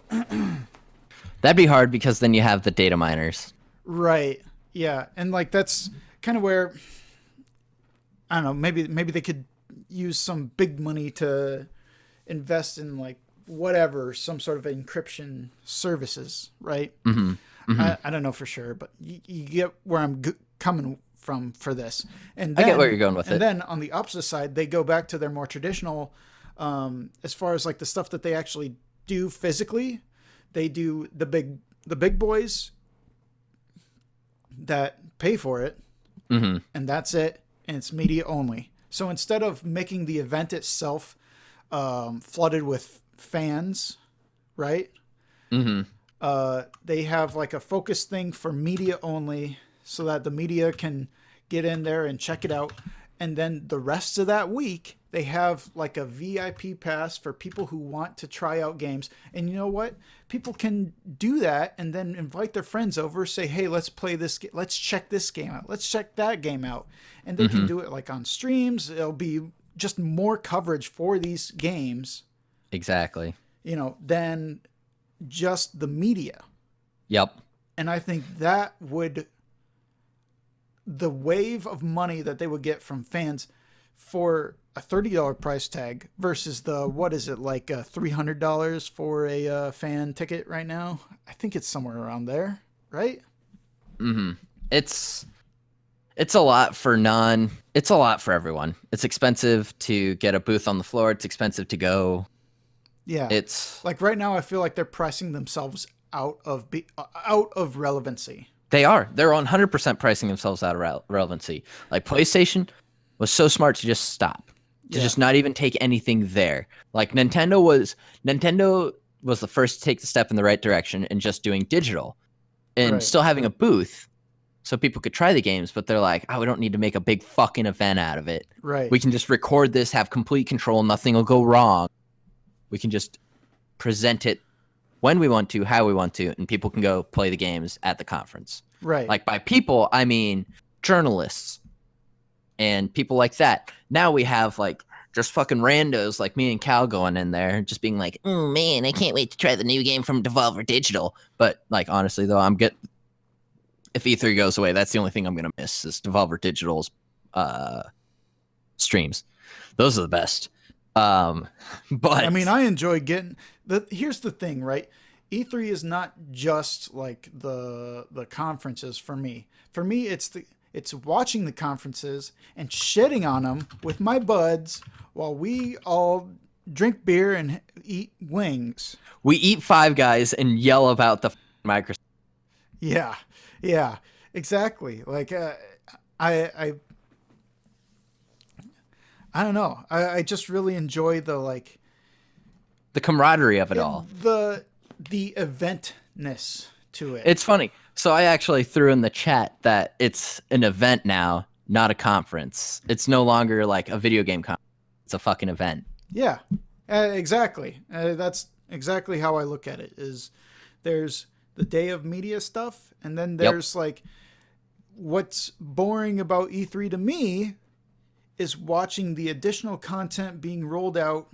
that'd be hard because then you have the data miners. right? Yeah, and like that's kind of where, I don't know, maybe they could use some big money to invest in like whatever, some sort of encryption services, right? I don't know for sure, but you get where I'm coming from for this. And then, I get where you're going with it. And then on the opposite side, they go back to their more traditional, as far as like the stuff that they actually do physically. They do the big boys that pay for it, and that's it, and it's media only. So instead of making the event itself flooded with fans, right? They have like a focus thing for media only, so that the media can get in there and check it out. And then the rest of that week, they have like a VIP pass for people who want to try out games. And you know what? People can do that and then invite their friends over, say, hey, let's play this. Let's check this game out. Let's check that game out. And they can do it like on streams. It'll be just more coverage for these games. Exactly. Than just the media. Yep. And I think that the wave of money that they would get from fans for a $30 price tag versus the, what is it, like $300 for a fan ticket right now? I think it's somewhere around there, right? It's a lot for it's a lot for everyone. It's expensive to get a booth on the floor. It's expensive to go. Yeah. It's like right now I feel like they're pricing themselves out of relevancy. They are. They're 100% pricing themselves out of relevancy. Like PlayStation was so smart to just stop, to just not even take anything there. Like Nintendo was the first to take the step in the right direction and just doing digital and still having a booth so people could try the games. But they're like, oh, we don't need to make a big fucking event out of it. Right. We can just record this, have complete control. Nothing will go wrong. We can just present it when we want to, how we want to, and people can go play the games at the conference. Right. Like by people, I mean journalists and people like that. Now we have like just fucking randos like me and Cal going in there, just being like, oh man, I can't wait to try the new game from Devolver Digital. But like honestly though, if E3 goes away, that's the only thing I'm gonna miss is Devolver Digital's streams. Those are the best. But I mean, I enjoy here's the thing, right? E3 is not just like the conferences for me. For me, it's watching the conferences and shitting on them with my buds while we all drink beer and eat wings. We eat Five Guys and yell about the Microsoft. Yeah, exactly. Like I don't know. I just really enjoy the camaraderie of it all. The eventness to it. It's funny. So I actually threw in the chat that it's an event now, not a conference. It's no longer like a video game conference. It's a fucking event. Yeah, exactly. That's exactly how I look at it. Is there's the day of media stuff, and then there's like what's boring about E3 to me is watching the additional content being rolled out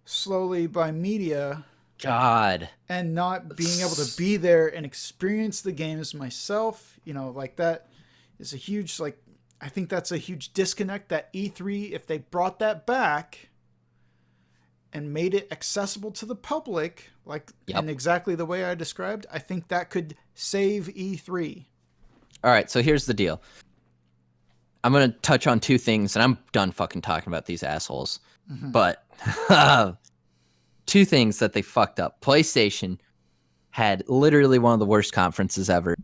slowly by media. God. And not being able to be there and experience the games myself, like that is a huge, I think that's a huge disconnect that E3, if they brought that back and made it accessible to the public, in exactly the way I described, I think that could save E3. All right, so here's the deal. I'm going to touch on two things, and I'm done fucking talking about these assholes. But two things that they fucked up. PlayStation had literally one of the worst conferences ever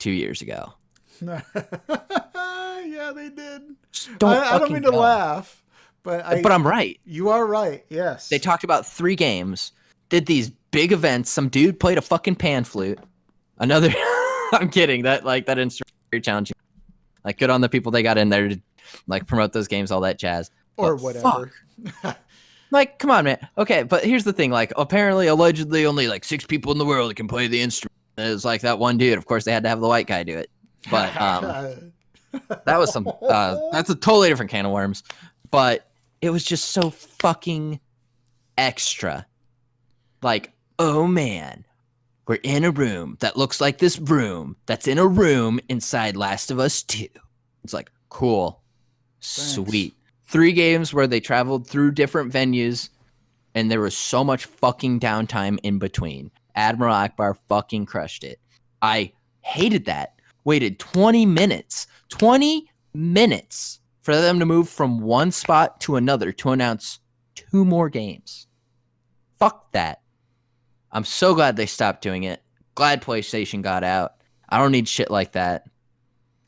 2 years ago. Yeah, they did. I don't mean to laugh, but I'm right. You are right, yes. They talked about 3 games, did these big events. Some dude played a fucking pan flute. Another, I'm kidding. That instrument is very challenging. Like, good on the people they got in there to, promote those games, all that jazz. Or but whatever. Like, come on, man. Okay, but here's the thing. Like, apparently, allegedly, only like 6 people in the world can play the instrument. It's like that one dude. Of course, they had to have the white guy do it. But that was some. That's a totally different can of worms. But it was just so fucking extra. Like, oh man, we're in a room that looks like this room that's in a room inside Last of Us 2. It's like, cool, sweet. 3 games where they traveled through different venues, and there was so much fucking downtime in between. Admiral Akbar fucking crushed it. I hated that. Waited 20 minutes. 20 minutes for them to move from one spot to another to announce 2 more games. Fuck that. I'm so glad they stopped doing it. Glad PlayStation got out. I don't need shit like that.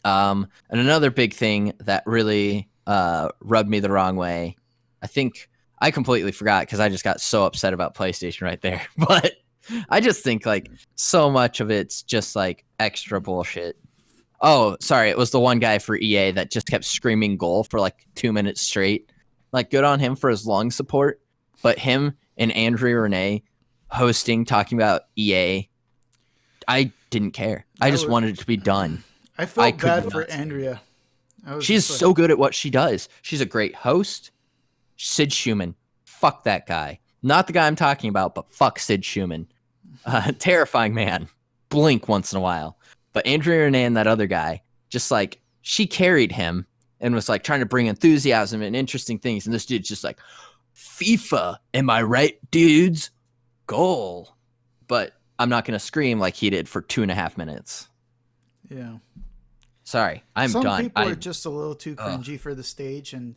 And another big thing that really rubbed me the wrong way. I think I completely forgot because I just got so upset about PlayStation right there. But I just think like so much of it's just like extra bullshit. Oh, sorry. It was the one guy for EA that just kept screaming goal for like 2 minutes straight. Like, good on him for his lung support. But him and Andrea Renee hosting, talking about EA, I didn't care. I just wanted it to be done. I felt bad for Andrea. She's so good at what she does. She's a great host. Sid Schumann. Fuck that guy. Not the guy I'm talking about, but fuck Sid Schumann. Terrifying man. Blink once in a while. But Andrea Renee and that other guy, just like, she carried him and was like trying to bring enthusiasm and interesting things. And this dude's just like, FIFA, am I right, dudes? Goal. But I'm not going to scream like he did for 2.5 minutes. Yeah. Sorry, I'm done. Some people are just a little too cringy for the stage, and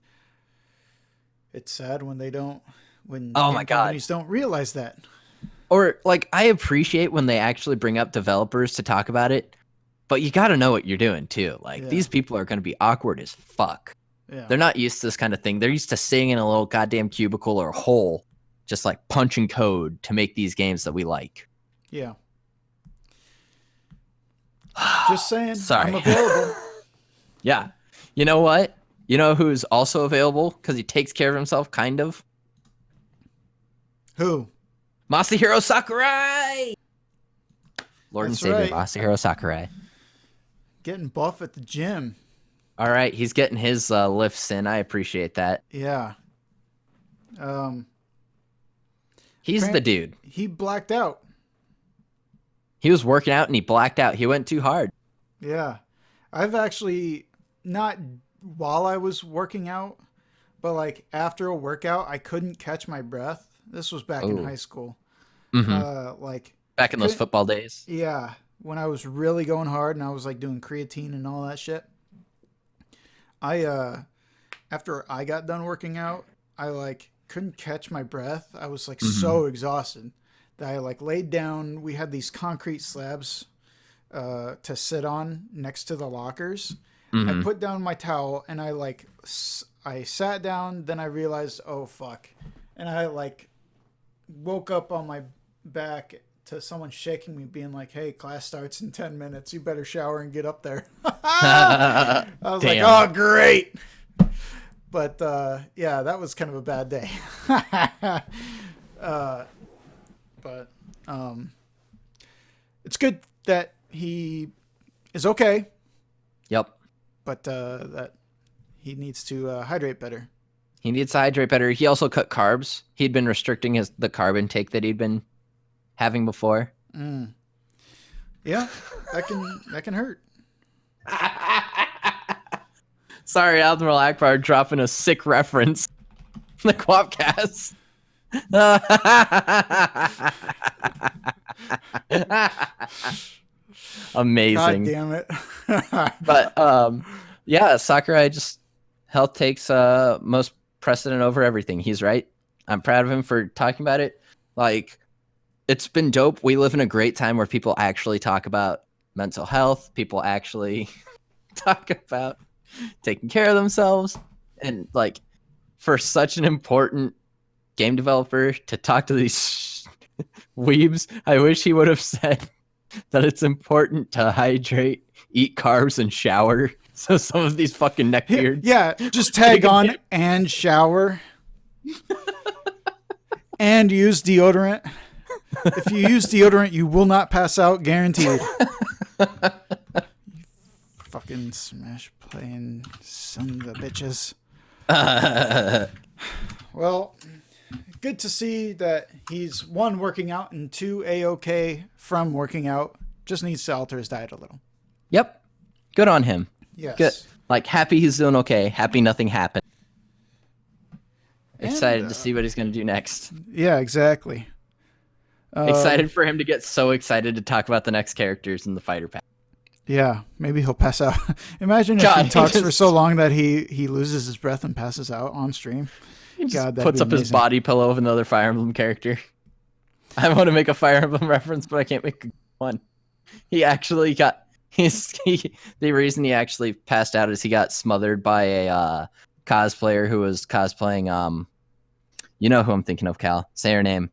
it's sad when they don't. When companies don't realize that. Or like, I appreciate when they actually bring up developers to talk about it, but you got to know what you're doing too. Like these people are going to be awkward as fuck. Yeah. They're not used to this kind of thing. They're used to sitting in a little goddamn cubicle or hole, just like punching code to make these games that we like. Yeah. Just saying. Sorry. I'm available. Yeah. You know what? You know who's also available because he takes care of himself, kind of? Who? Masahiro Sakurai! Lord That's and Savior right. Masahiro Sakurai. Getting buff at the gym. All right. He's getting his lifts in. I appreciate that. Yeah. He's the dude. He blacked out. He was working out and he blacked out. He went too hard. Yeah. I've actually, not while I was working out, but like after a workout, I couldn't catch my breath. This was back in high school. Mm-hmm. Like back in those football days. Yeah. When I was really going hard and I was like doing creatine and all that shit. After I got done working out, I like couldn't catch my breath. I was like so exhausted that I like laid down. We had these concrete slabs to sit on next to the lockers. I put down my towel and I sat down. Then I realized, oh fuck. And I like woke up on my back to someone shaking me, being like, hey, class starts in 10 minutes. You better shower and get up there. I was like, oh, great. But yeah, that was kind of a bad day. But it's good that he is okay. Yep. But that he needs to hydrate better. He needs to hydrate better. He also cut carbs. He'd been restricting the carb intake that he'd been having before. Yeah, that can hurt. Sorry, Admiral Akbar dropping a sick reference. The Quapcast. Amazing. God damn it. But yeah, Sakurai just health takes most precedent over everything. He's right. I'm proud of him for talking about it. Like, it's been dope. We live in a great time where people actually talk about mental health. People actually talk about taking care of themselves. And like, for such an important game developer to talk to these weebs, I wish he would have said that it's important to hydrate, eat carbs, and shower. So some of these fucking neckbeards. Yeah, just tag on and shower. and use deodorant. If you use deodorant, you will not pass out, guaranteed. You fucking Smash playing son of a bitches. Well, good to see that he's one, working out, and two, A-OK from working out. Just needs to alter his diet a little. Yep. Good on him. Yes. Good. Like, happy he's doing okay. Happy nothing happened. And, Excited to see what he's going to do next. Yeah, exactly. Excited for him to get so excited to talk about the next characters in the fighter pack. Yeah, maybe he'll pass out. Imagine if he talks for so long that he loses his breath and passes out on stream. He just God, that'd puts be up his amazing. body pillow of another Fire Emblem character. I want to make a Fire Emblem reference, but I can't make one. He actually got the reason he actually passed out is he got smothered by a cosplayer who was cosplaying you know who I'm thinking of, Cal. Say her name.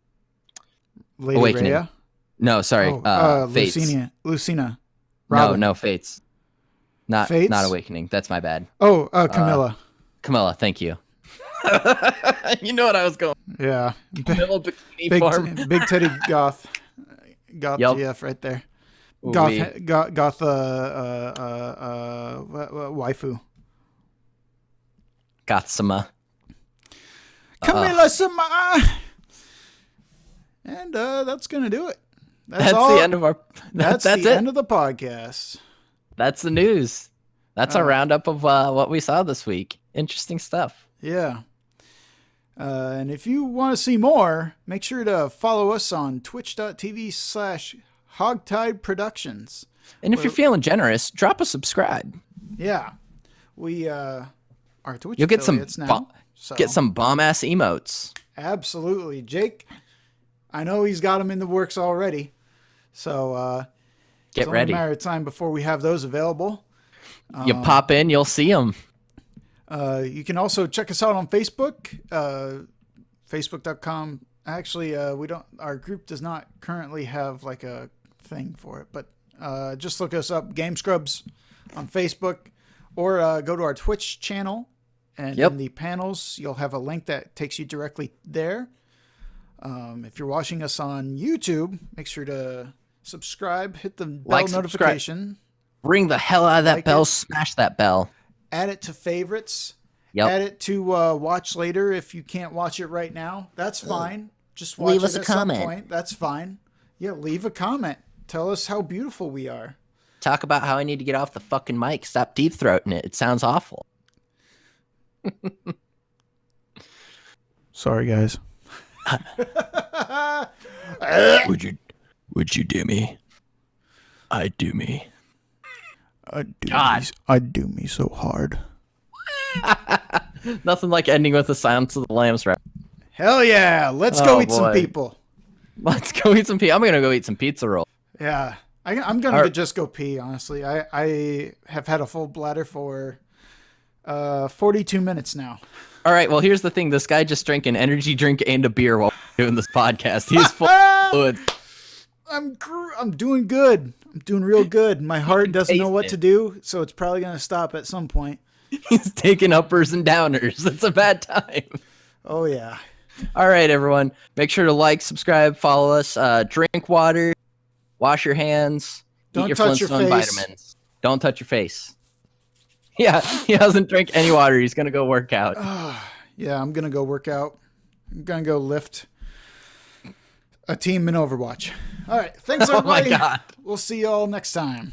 Lady Awakening. Rhea? No, sorry. Fates. Lucina. No, Robin. no, Fates. Not Fates? not Awakening. That's my bad. Oh, Camilla. Camilla, thank you. You know what I was going. Yeah. Camilla Bikini Farm. Big teddy goth. Goth Yep. GF right there. Ooh, Goth, wee. waifu. Gothsama. Camilla Sama. And that's gonna do it. That's all. the end of our. That's That's the it. end of the podcast. That's the news. That's a roundup of what we saw this week. Interesting stuff. Yeah. And if you want to see more, make sure to follow us on twitch.tv/Hogtide Productions. And if you're feeling generous, drop a subscribe. Yeah. We are Twitch You'll get some affiliates now. So. get some bomb ass emotes. Absolutely. Jake, I know he's got them in the works already. So Get it's ready. only a matter of time before we have those available. You pop in, you'll see them. You can also check us out on Facebook, facebook.com. Actually, our group does not currently have like a thing for it, but just look us up, Game Scrubs, on Facebook, or go to our Twitch channel, and in the panels, you'll have a link that takes you directly there. If you're watching us on YouTube, make sure to subscribe, hit the bell notification. Ring the hell out of that bell, smash that bell. Add it to favorites. Yep. Add it to watch later if you can't watch it right now. That's fine. Just watch Leave it us a at some comment. point. That's fine. Yeah, leave a comment. Tell us how beautiful we are. Talk about how I need to get off the fucking mic. Stop deep throating it. It sounds awful. Sorry, guys. Would you do me? I'd do me. I'd do me so hard. Nothing like ending with the Silence of the Lambs rap. Hell yeah. Let's go eat some people. Let's go eat some pizza. I'm going to go eat some pizza roll. Yeah. I'm going to just go pee, honestly. I have had a full bladder for 42 minutes now. All right. Well, here's the thing. This guy just drank an energy drink and a beer while doing this podcast. He's full of fluids. I'm doing good. I'm doing real good. My heart doesn't know what to do, so it's probably going to stop at some point. He's taking uppers and downers. It's a bad time. Oh, yeah. All right, everyone. Make sure to like, subscribe, follow us. Drink water. Wash your hands. Don't eat your touch your Flintstone face. vitamins. Don't touch your face. Yeah, he doesn't drink any water. He's going to go work out. Yeah, I'm going to go work out. I'm going to go lift a team in Overwatch. All right. Thanks, everybody. Oh, my God. We'll see you all next time.